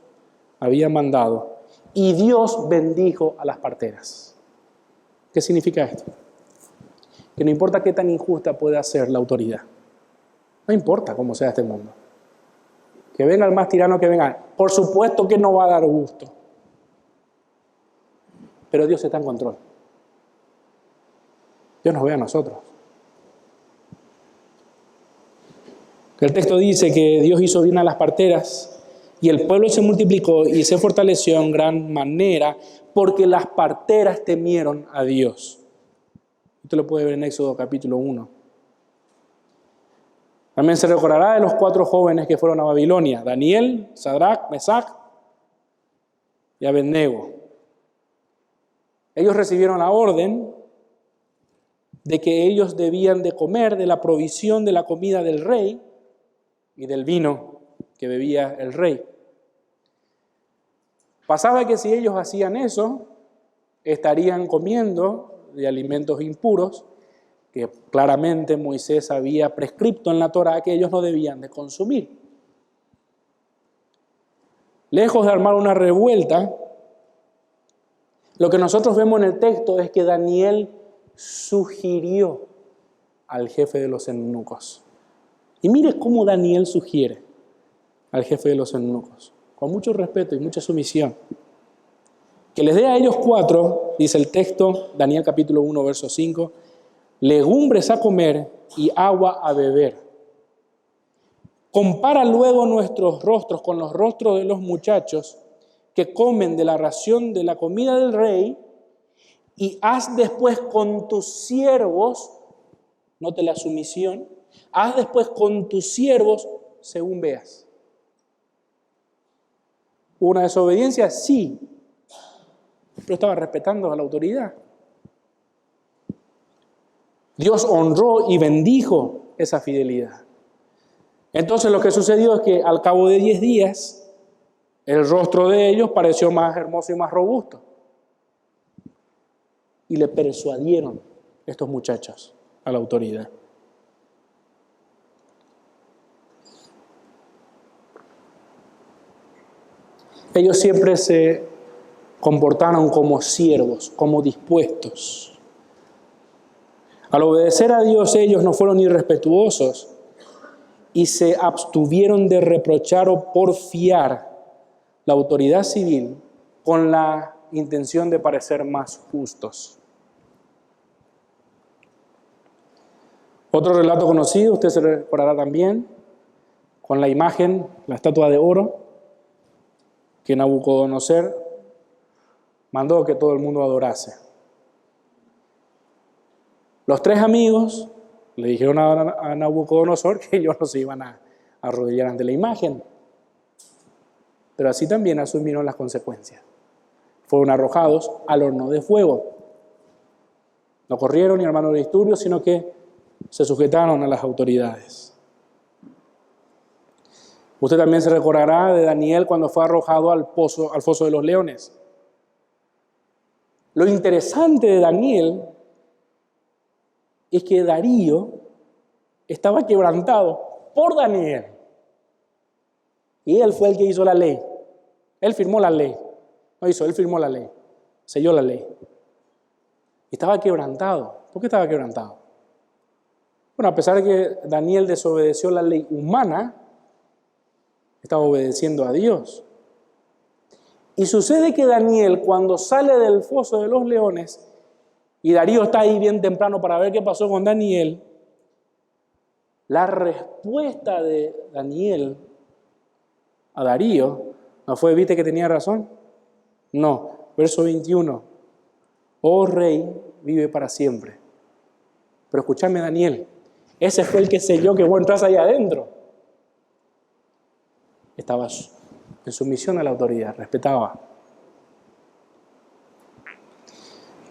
había mandado y Dios bendijo a las parteras. ¿Qué significa esto? Que no importa qué tan injusta pueda ser la autoridad, no importa cómo sea este mundo, que venga el más tirano que venga, por supuesto que no va a dar gusto, pero Dios está en control. Dios nos ve a nosotros. El texto dice que Dios hizo bien a las parteras y el pueblo se multiplicó y se fortaleció en gran manera porque las parteras temieron a Dios. Usted lo puede ver en Éxodo capítulo 1. También se recordará de los 4 jóvenes que fueron a Babilonia: Daniel, Sadrach, Mesach y Abednego. Ellos recibieron la orden de que ellos debían de comer de la provisión de la comida del rey y del vino que bebía el rey. Pasaba que si ellos hacían eso, estarían comiendo de alimentos impuros que claramente Moisés había prescripto en la Torá que ellos no debían de consumir. Lejos de armar una revuelta, lo que nosotros vemos en el texto es que Daniel sugirió al jefe de los eunucos. Y mire cómo Daniel sugiere al jefe de los eunucos, con mucho respeto y mucha sumisión, que les dé a ellos 4, dice el texto, Daniel capítulo 1, verso 5, legumbres a comer y agua a beber. Compara luego nuestros rostros con los rostros de los muchachos que comen de la ración de la comida del rey, y haz después con tus siervos, note la sumisión, haz después con tus siervos según veas. ¿Hubo una desobediencia? Sí, pero estaba respetando a la autoridad. Dios honró y bendijo esa fidelidad. Entonces lo que sucedió es que al cabo de 10 días, el rostro de ellos pareció más hermoso y más robusto. Y le persuadieron estos muchachos a la autoridad. Ellos siempre se comportaron como siervos, como dispuestos. Al obedecer a Dios, ellos no fueron irrespetuosos y se abstuvieron de reprochar o porfiar la autoridad civil con la intención de parecer más justos. Otro relato conocido, usted se recordará también, con la imagen, la estatua de oro, que Nabucodonosor mandó que todo el mundo adorase. Los 3 amigos le dijeron a Nabucodonosor que ellos no se iban a arrodillar ante la imagen, pero así también asumieron las consecuencias. Fueron arrojados al horno de fuego. No corrieron ni armaron disturbios, sino que se sujetaron a las autoridades. Usted también se recordará de Daniel cuando fue arrojado al foso de los leones. Lo interesante de Daniel es que Darío estaba quebrantado por Daniel. Y él fue el que hizo la ley. Él firmó la ley. Él firmó la ley. Selló la ley. Y estaba quebrantado. ¿Por qué estaba quebrantado? Bueno, a pesar de que Daniel desobedeció la ley humana, estaba obedeciendo a Dios. Y sucede que Daniel, cuando sale del foso de los leones, y Darío está ahí bien temprano para ver qué pasó con Daniel, la respuesta de Daniel a Darío no fue, ¿viste que tenía razón? No, verso 21, oh rey, vive para siempre. Pero escúchame, Daniel, ese fue el que selló que vos entras ahí adentro. Estaba en sumisión a la autoridad, respetaba.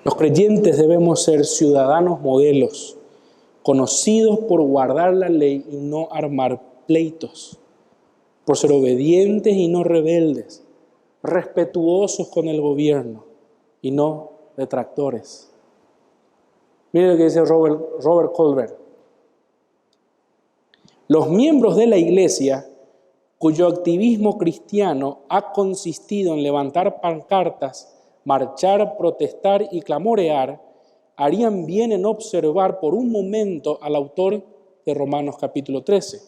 Los creyentes debemos ser ciudadanos modelos, conocidos por guardar la ley y no armar pleitos, por ser obedientes y no rebeldes, respetuosos con el gobierno y no detractores. Mire lo que dice Robert Colbert. Los miembros de la iglesia cuyo activismo cristiano ha consistido en levantar pancartas, marchar, protestar y clamorear, harían bien en observar por un momento al autor de Romanos capítulo 13.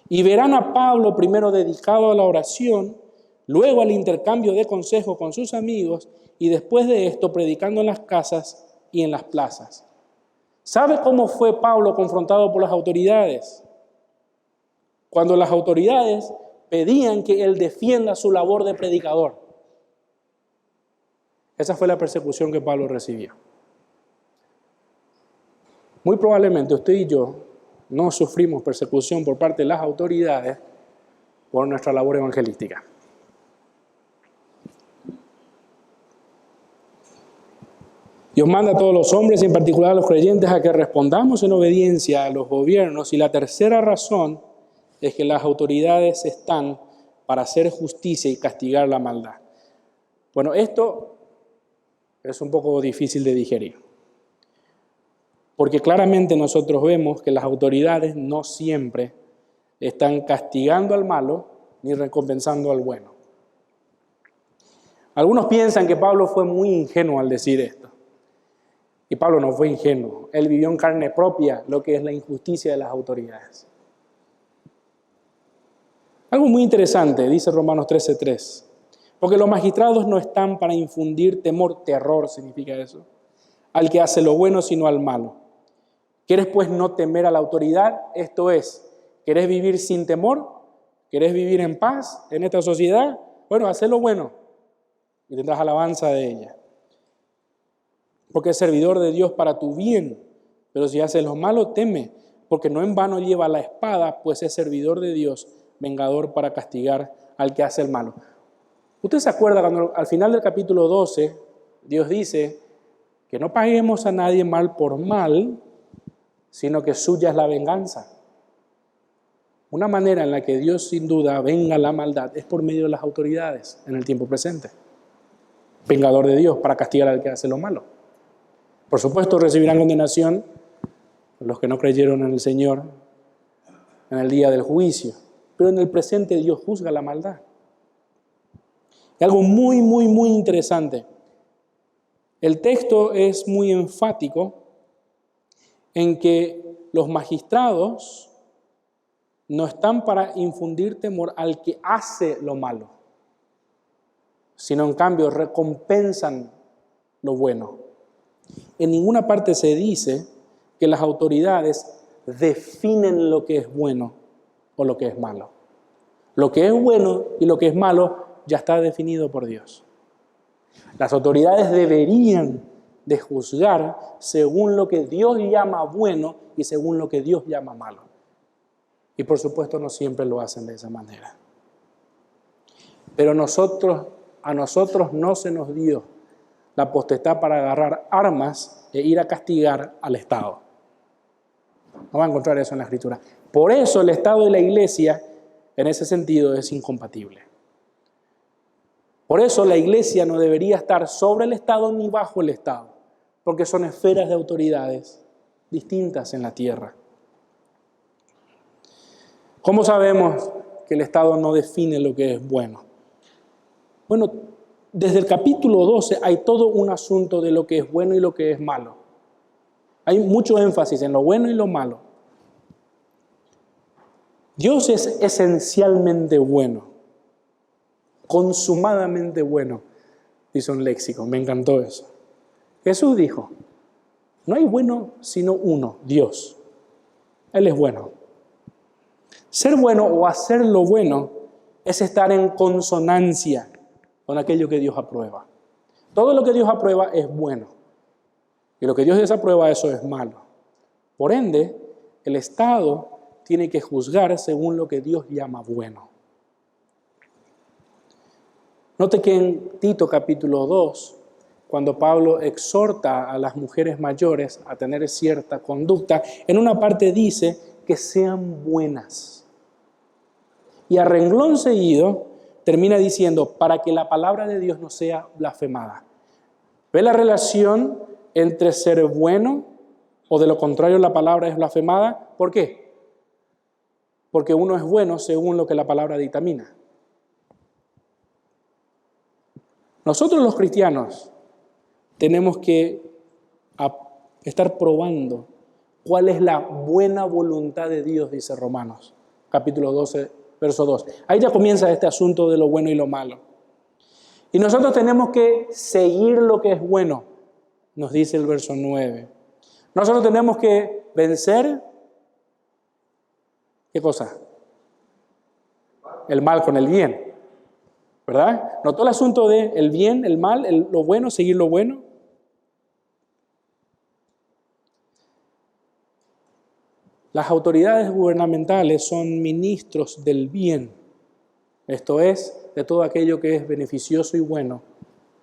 Y verán a Pablo primero dedicado a la oración, luego al intercambio de consejos con sus amigos y después de esto predicando en las casas y en las plazas. ¿Sabe cómo fue Pablo confrontado por las autoridades? Cuando las autoridades pedían que él defienda su labor de predicador. Esa fue la persecución que Pablo recibió. Muy probablemente usted y yo no sufrimos persecución por parte de las autoridades por nuestra labor evangelística. Dios manda a todos los hombres, y en particular a los creyentes, a que respondamos en obediencia a los gobiernos. Y la tercera razón es que las autoridades están para hacer justicia y castigar la maldad. Bueno, esto es un poco difícil de digerir, porque claramente nosotros vemos que las autoridades no siempre están castigando al malo ni recompensando al bueno. Algunos piensan que Pablo fue muy ingenuo al decir esto. Y Pablo no fue ingenuo. Él vivió en carne propia lo que es la injusticia de las autoridades. Algo muy interesante, dice Romanos 13:3. Porque los magistrados no están para infundir temor, terror significa eso, al que hace lo bueno, sino al malo. ¿Quieres pues no temer a la autoridad? Esto es, ¿querés vivir sin temor? ¿Querés vivir en paz en esta sociedad? Bueno, haz lo bueno y tendrás alabanza de ella. Porque es servidor de Dios para tu bien. Pero si haces lo malo, teme, porque no en vano lleva la espada, pues es servidor de Dios, vengador para castigar al que hace el malo. ¿Usted se acuerda cuando al final del capítulo 12, Dios dice que no paguemos a nadie mal por mal, sino que suya es la venganza? Una manera en la que Dios sin duda venga la maldad es por medio de las autoridades en el tiempo presente. Vengador de Dios para castigar al que hace lo malo. Por supuesto, recibirán condenación los que no creyeron en el Señor en el día del juicio. Pero en el presente Dios juzga la maldad. Y algo muy interesante. El texto es muy enfático en que los magistrados no están para infundir temor al que hace lo malo, sino en cambio recompensan lo bueno. En ninguna parte se dice que las autoridades definen lo que es bueno o lo que es malo. Lo que es bueno y lo que es malo ya está definido por Dios. Las autoridades deberían de juzgar según lo que Dios llama bueno y según lo que Dios llama malo. Y por supuesto no siempre lo hacen de esa manera. Pero a nosotros no se nos dio la potestad para agarrar armas e ir a castigar al Estado. No va a encontrar eso en la Escritura. Por eso el Estado y la Iglesia, en ese sentido, es incompatible. Por eso la Iglesia no debería estar sobre el Estado ni bajo el Estado, porque son esferas de autoridades distintas en la tierra. ¿Cómo sabemos que el Estado no define lo que es bueno? Bueno, desde el capítulo 12 hay todo un asunto de lo que es bueno y lo que es malo. Hay mucho énfasis en lo bueno y lo malo. Dios es esencialmente bueno, consumadamente bueno, dice un léxico, me encantó eso. Jesús dijo, no hay bueno sino uno, Dios. Él es bueno. Ser bueno o hacer lo bueno es estar en consonancia con aquello que Dios aprueba. Todo lo que Dios aprueba es bueno. Y lo que Dios desaprueba, eso es malo. Por ende, el Estado tiene que juzgar según lo que Dios llama bueno. Note que en Tito capítulo 2, cuando Pablo exhorta a las mujeres mayores a tener cierta conducta, en una parte dice que sean buenas. Y a renglón seguido termina diciendo, para que la palabra de Dios no sea blasfemada. ¿Ve la relación entre ser bueno o de lo contrario la palabra es blasfemada? ¿Por qué? Porque uno es bueno según lo que la palabra dictamina. Nosotros los cristianos tenemos que estar probando cuál es la buena voluntad de Dios, dice Romanos, capítulo 12, verso 2. Ahí ya comienza este asunto de lo bueno y lo malo. Y nosotros tenemos que seguir lo que es bueno, nos dice el verso 9. Nosotros tenemos que vencer, ¿qué cosa? El mal con el bien, ¿verdad? ¿Notó el asunto de el bien, el mal, lo bueno, seguir lo bueno? Las autoridades gubernamentales son ministros del bien, esto es, de todo aquello que es beneficioso y bueno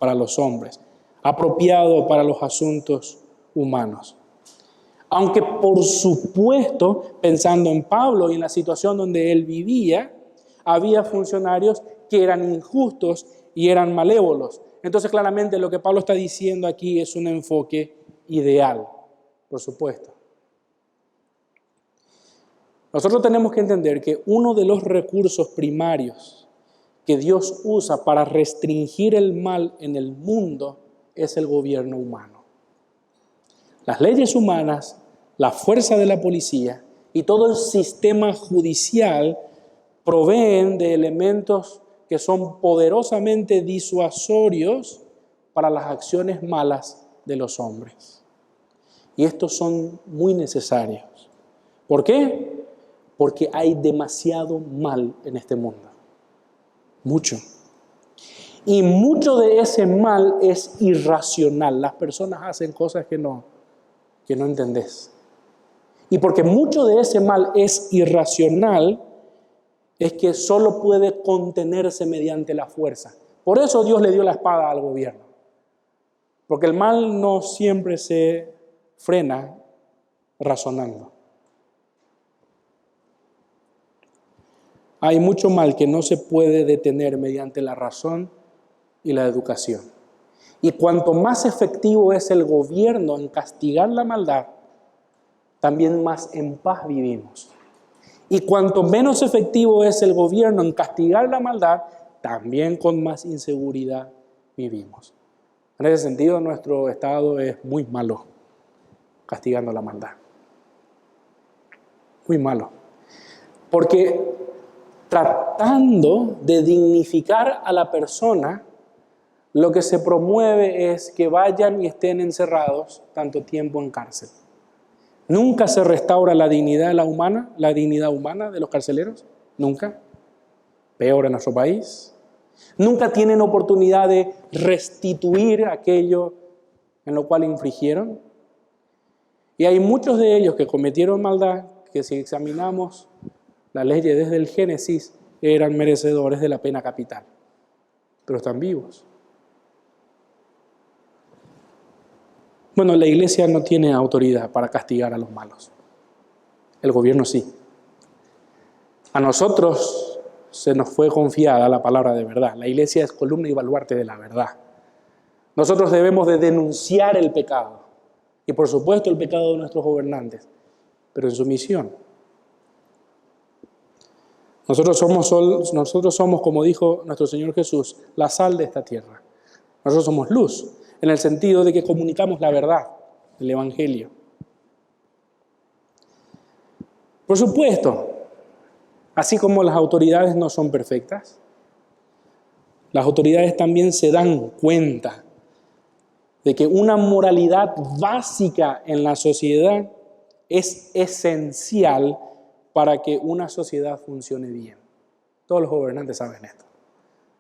para los hombres. apropiado para los asuntos humanos. Aunque por supuesto, pensando en Pablo y en la situación donde él vivía, había funcionarios que eran injustos y eran malévolos. Entonces claramente lo que Pablo está diciendo aquí es un enfoque ideal, por supuesto. Nosotros tenemos que entender que uno de los recursos primarios que Dios usa para restringir el mal en el mundo es el gobierno humano. Las leyes humanas, la fuerza de la policía y todo el sistema judicial proveen de elementos que son poderosamente disuasorios para las acciones malas de los hombres. Y estos son muy necesarios. ¿Por qué? Porque hay demasiado mal en este mundo. Mucho. Y mucho de ese mal es irracional. Las personas hacen cosas que no entendés. Y porque mucho de ese mal es irracional, es que solo puede contenerse mediante la fuerza. Por eso Dios le dio la espada al gobierno. Porque el mal no siempre se frena razonando. Hay mucho mal que no se puede detener mediante la razón y la educación. Y cuanto más efectivo es el gobierno en castigar la maldad, también más en paz vivimos. Y cuanto menos efectivo es el gobierno en castigar la maldad, también con más inseguridad vivimos. En ese sentido, nuestro estado es muy malo castigando la maldad. Muy malo. Porque tratando de dignificar a la persona, lo que se promueve es que vayan y estén encerrados tanto tiempo en cárcel. Nunca se restaura la dignidad humana de los carceleros. Nunca. Peor en nuestro país. Nunca tienen oportunidad de restituir aquello en lo cual infringieron. Y hay muchos de ellos que cometieron maldad que, si examinamos la ley desde el Génesis, eran merecedores de la pena capital. Pero están vivos. Bueno, la iglesia no tiene autoridad para castigar a los malos. El gobierno sí. A nosotros se nos fue confiada la palabra de verdad. La iglesia es columna y baluarte de la verdad. Nosotros debemos de denunciar el pecado. Y por supuesto el pecado de nuestros gobernantes. Pero en su misión. Nosotros somos, como dijo nuestro Señor Jesús, la sal de esta tierra. Nosotros somos luz, en el sentido de que comunicamos la verdad, el Evangelio. Por supuesto, así como las autoridades no son perfectas, las autoridades también se dan cuenta de que una moralidad básica en la sociedad es esencial para que una sociedad funcione bien. Todos los gobernantes saben esto.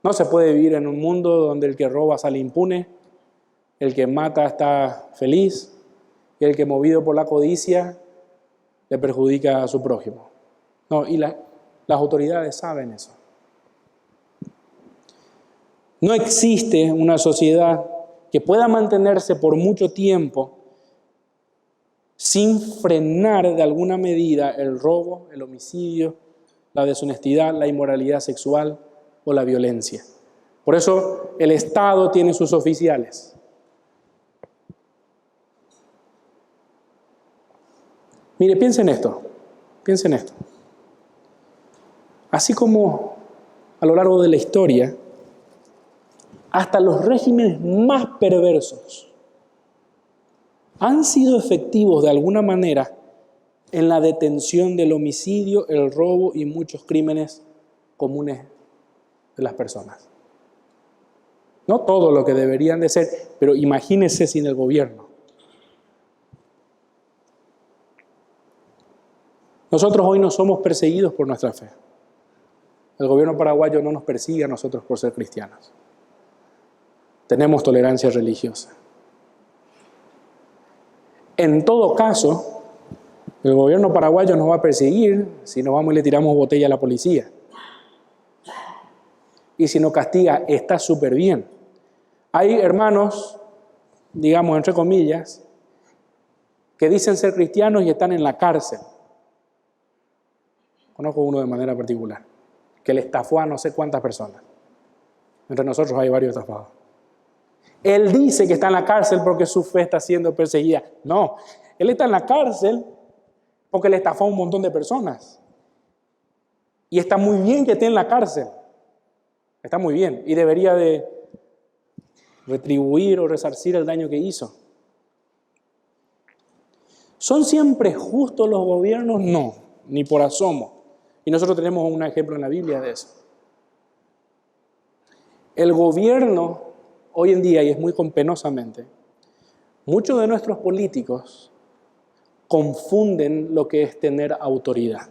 No se puede vivir en un mundo donde el que roba sale impune, el que mata está feliz y el que, movido por la codicia, le perjudica a su prójimo. No, y las autoridades saben eso. No existe una sociedad que pueda mantenerse por mucho tiempo sin frenar de alguna medida el robo, el homicidio, la deshonestidad, la inmoralidad sexual o la violencia. Por eso el Estado tiene sus oficiales. Mire, piensen esto. Así como a lo largo de la historia, hasta los regímenes más perversos han sido efectivos de alguna manera en la detención del homicidio, el robo y muchos crímenes comunes de las personas. No todo lo que deberían de ser, pero imagínense sin el gobierno. Nosotros hoy no somos perseguidos por nuestra fe. El gobierno paraguayo no nos persigue a nosotros por ser cristianos. Tenemos tolerancia religiosa. En todo caso, el gobierno paraguayo nos va a perseguir si nos vamos y le tiramos botella a la policía. Y si nos castiga, está súper bien. Hay hermanos digamos, entre comillas, que dicen ser cristianos y están en la cárcel. Conozco uno de manera particular, que le estafó a no sé cuántas personas. Entre nosotros hay varios estafados. Él dice que está en la cárcel porque su fe está siendo perseguida. No, él está en la cárcel porque le estafó a un montón de personas. Y está muy bien que esté en la cárcel. Está muy bien. Y debería de retribuir o resarcir el daño que hizo. ¿Son siempre justos los gobiernos? No, ni por asomo. Y nosotros tenemos un ejemplo en la Biblia de eso. El gobierno hoy en día, y es muy penosamente, muchos de nuestros políticos confunden lo que es tener autoridad.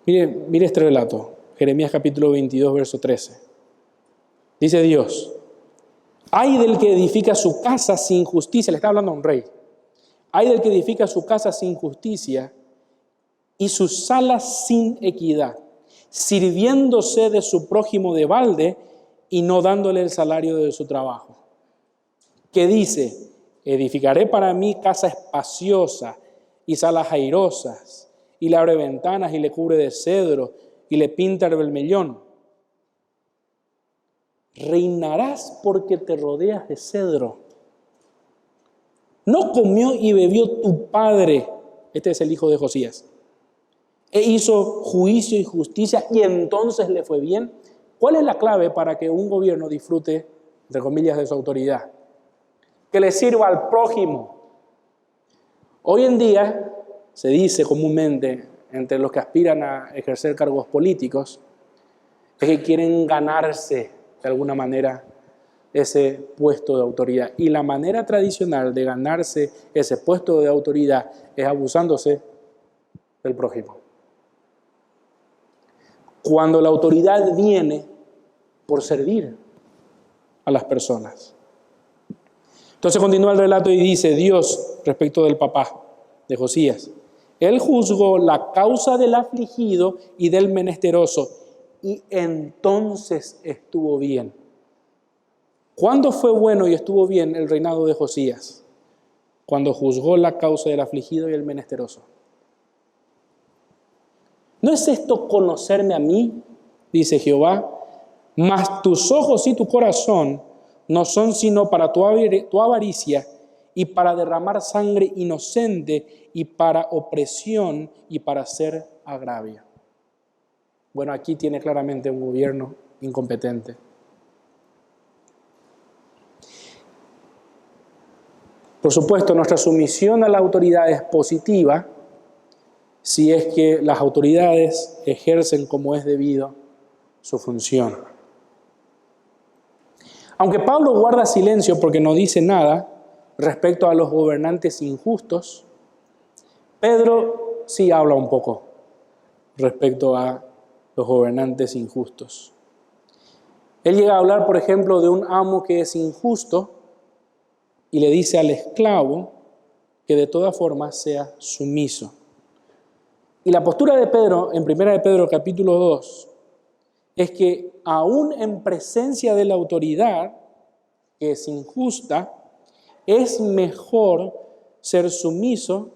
Mire este relato, Jeremías capítulo 22, verso 13. Dice Dios: ay del que edifica su casa sin justicia, le está hablando a un rey. Ay del que edifica su casa sin justicia y sus salas sin equidad, sirviéndose de su prójimo de balde y no dándole el salario de su trabajo. Que dice: edificaré para mí casa espaciosa y salas airosas, y le abre ventanas y le cubre de cedro y le pinta el bermellón. Reinarás porque te rodeas de cedro. No comió y bebió tu padre, este es el hijo de Josías, e hizo juicio y justicia y entonces le fue bien. ¿Cuál es la clave para que un gobierno disfrute, entre comillas, de su autoridad? Que le sirva al prójimo. Hoy en día se dice comúnmente entre los que aspiran a ejercer cargos políticos es que quieren ganarse de alguna manera ese puesto de autoridad. Y la manera tradicional de ganarse ese puesto de autoridad es abusándose del prójimo. Cuando la autoridad viene por servir a las personas. Entonces continúa el relato y dice Dios respecto del papá de Josías: él juzgó la causa del afligido y del menesteroso, y entonces estuvo bien. ¿Cuándo fue bueno y estuvo bien el reinado de Josías? Cuando juzgó la causa del afligido y el menesteroso. ¿No es esto conocerme a mí? Dice Jehová. Mas tus ojos y tu corazón no son sino para tu avaricia y para derramar sangre inocente y para opresión y para hacer agravio. Bueno, aquí tiene claramente un gobierno incompetente. Por supuesto, nuestra sumisión a la autoridad es positiva si es que las autoridades ejercen como es debido su función. Aunque Pablo guarda silencio porque no dice nada respecto a los gobernantes injustos, Pedro sí habla un poco respecto a los gobernantes injustos. Él llega a hablar, por ejemplo, de un amo que es injusto y le dice al esclavo que de todas formas sea sumiso. Y la postura de Pedro, en 1 de Pedro capítulo 2, es que aún en presencia de la autoridad que es injusta, es mejor ser sumiso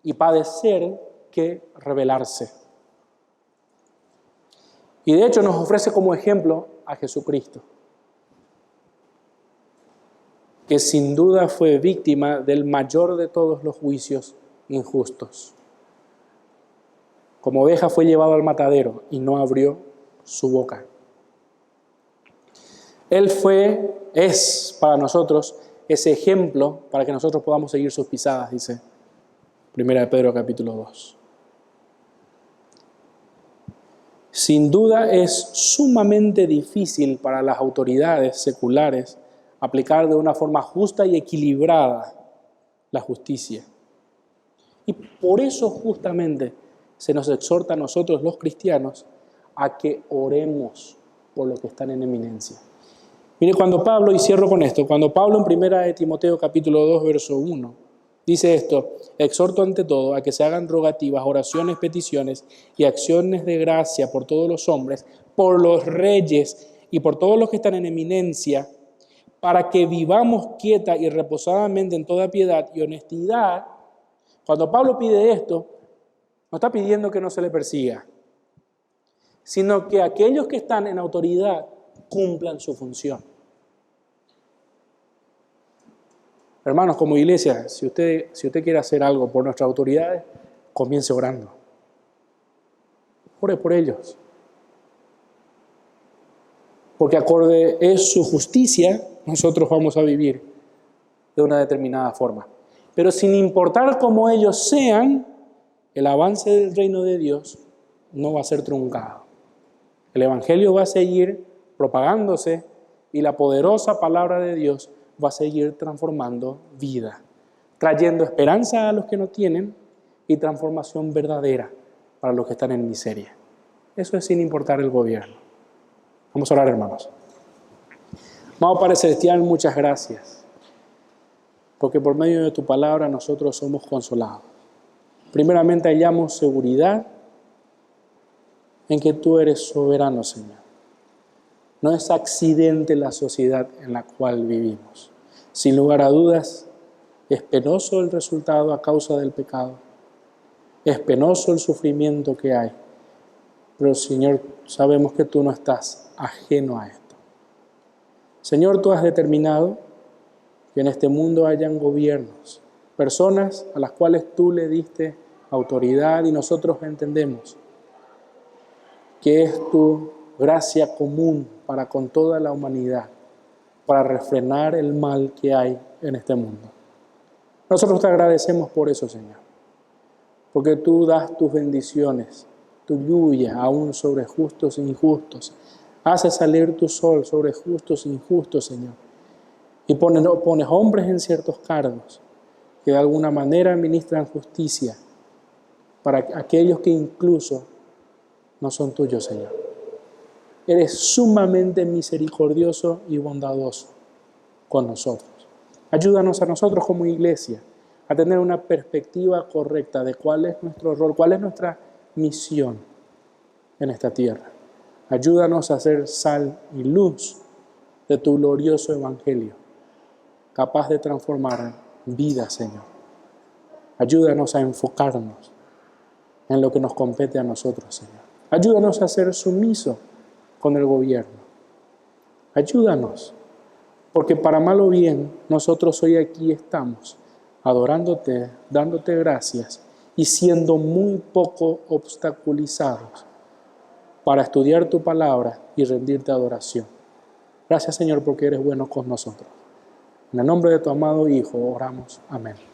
y padecer que rebelarse. Y de hecho nos ofrece como ejemplo a Jesucristo, que sin duda fue víctima del mayor de todos los juicios injustos. Como oveja fue llevado al matadero y no abrió su boca. Él es para nosotros ese ejemplo para que nosotros podamos seguir sus pisadas, dice 1 de Pedro capítulo 2. Sin duda es sumamente difícil para las autoridades seculares aplicar de una forma justa y equilibrada la justicia. Y por eso justamente se nos exhorta a nosotros los cristianos a que oremos por los que están en eminencia. Mire, cuando Pablo, y cierro con esto, cuando Pablo en 1 de Timoteo capítulo 2, verso 1, dice esto: exhorto ante todo a que se hagan rogativas, oraciones, peticiones y acciones de gracia por todos los hombres, por los reyes y por todos los que están en eminencia, para que vivamos quieta y reposadamente en toda piedad y honestidad. Cuando Pablo pide esto, no está pidiendo que no se le persiga, sino que aquellos que están en autoridad cumplan su función. Hermanos, como iglesia, si usted quiere hacer algo por nuestras autoridades, comience orando. Ore por ellos. Porque acorde es su justicia, nosotros vamos a vivir de una determinada forma. Pero sin importar cómo ellos sean, el avance del reino de Dios no va a ser truncado. El evangelio va a seguir propagándose y la poderosa palabra de Dios va a seguir transformando vida, trayendo esperanza a los que no tienen y transformación verdadera para los que están en miseria. Eso es sin importar el gobierno. Vamos a orar, hermanos. Amado Padre Celestial, muchas gracias, porque por medio de tu palabra nosotros somos consolados. Primeramente hallamos seguridad en que tú eres soberano, Señor. No es accidente la sociedad en la cual vivimos. Sin lugar a dudas, es penoso el resultado a causa del pecado. Es penoso el sufrimiento que hay. Pero, Señor, sabemos que tú no estás ajeno a esto. Señor, tú has determinado que en este mundo hayan gobiernos, personas a las cuales tú le diste autoridad y nosotros entendemos que es tu gracia común para con toda la humanidad, para refrenar el mal que hay en este mundo. Nosotros te agradecemos por eso, Señor, porque tú das tus bendiciones, tu lluvia aún sobre justos e injustos, haces salir tu sol sobre justos e injustos, Señor, y pones hombres en ciertos cargos que de alguna manera ministran justicia para aquellos que incluso no son tuyos, Señor. Eres sumamente misericordioso y bondadoso con nosotros. Ayúdanos a nosotros como iglesia a tener una perspectiva correcta de cuál es nuestro rol, cuál es nuestra misión en esta tierra. Ayúdanos a ser sal y luz de tu glorioso evangelio, capaz de transformar vidas, Señor. Ayúdanos a enfocarnos en lo que nos compete a nosotros, Señor. Ayúdanos a ser sumisos con el gobierno. Ayúdanos, porque para mal o bien, nosotros hoy aquí estamos, adorándote, dándote gracias y siendo muy poco obstaculizados para estudiar tu palabra y rendirte adoración. Gracias, Señor, porque eres bueno con nosotros. En el nombre de tu amado Hijo oramos. Amén.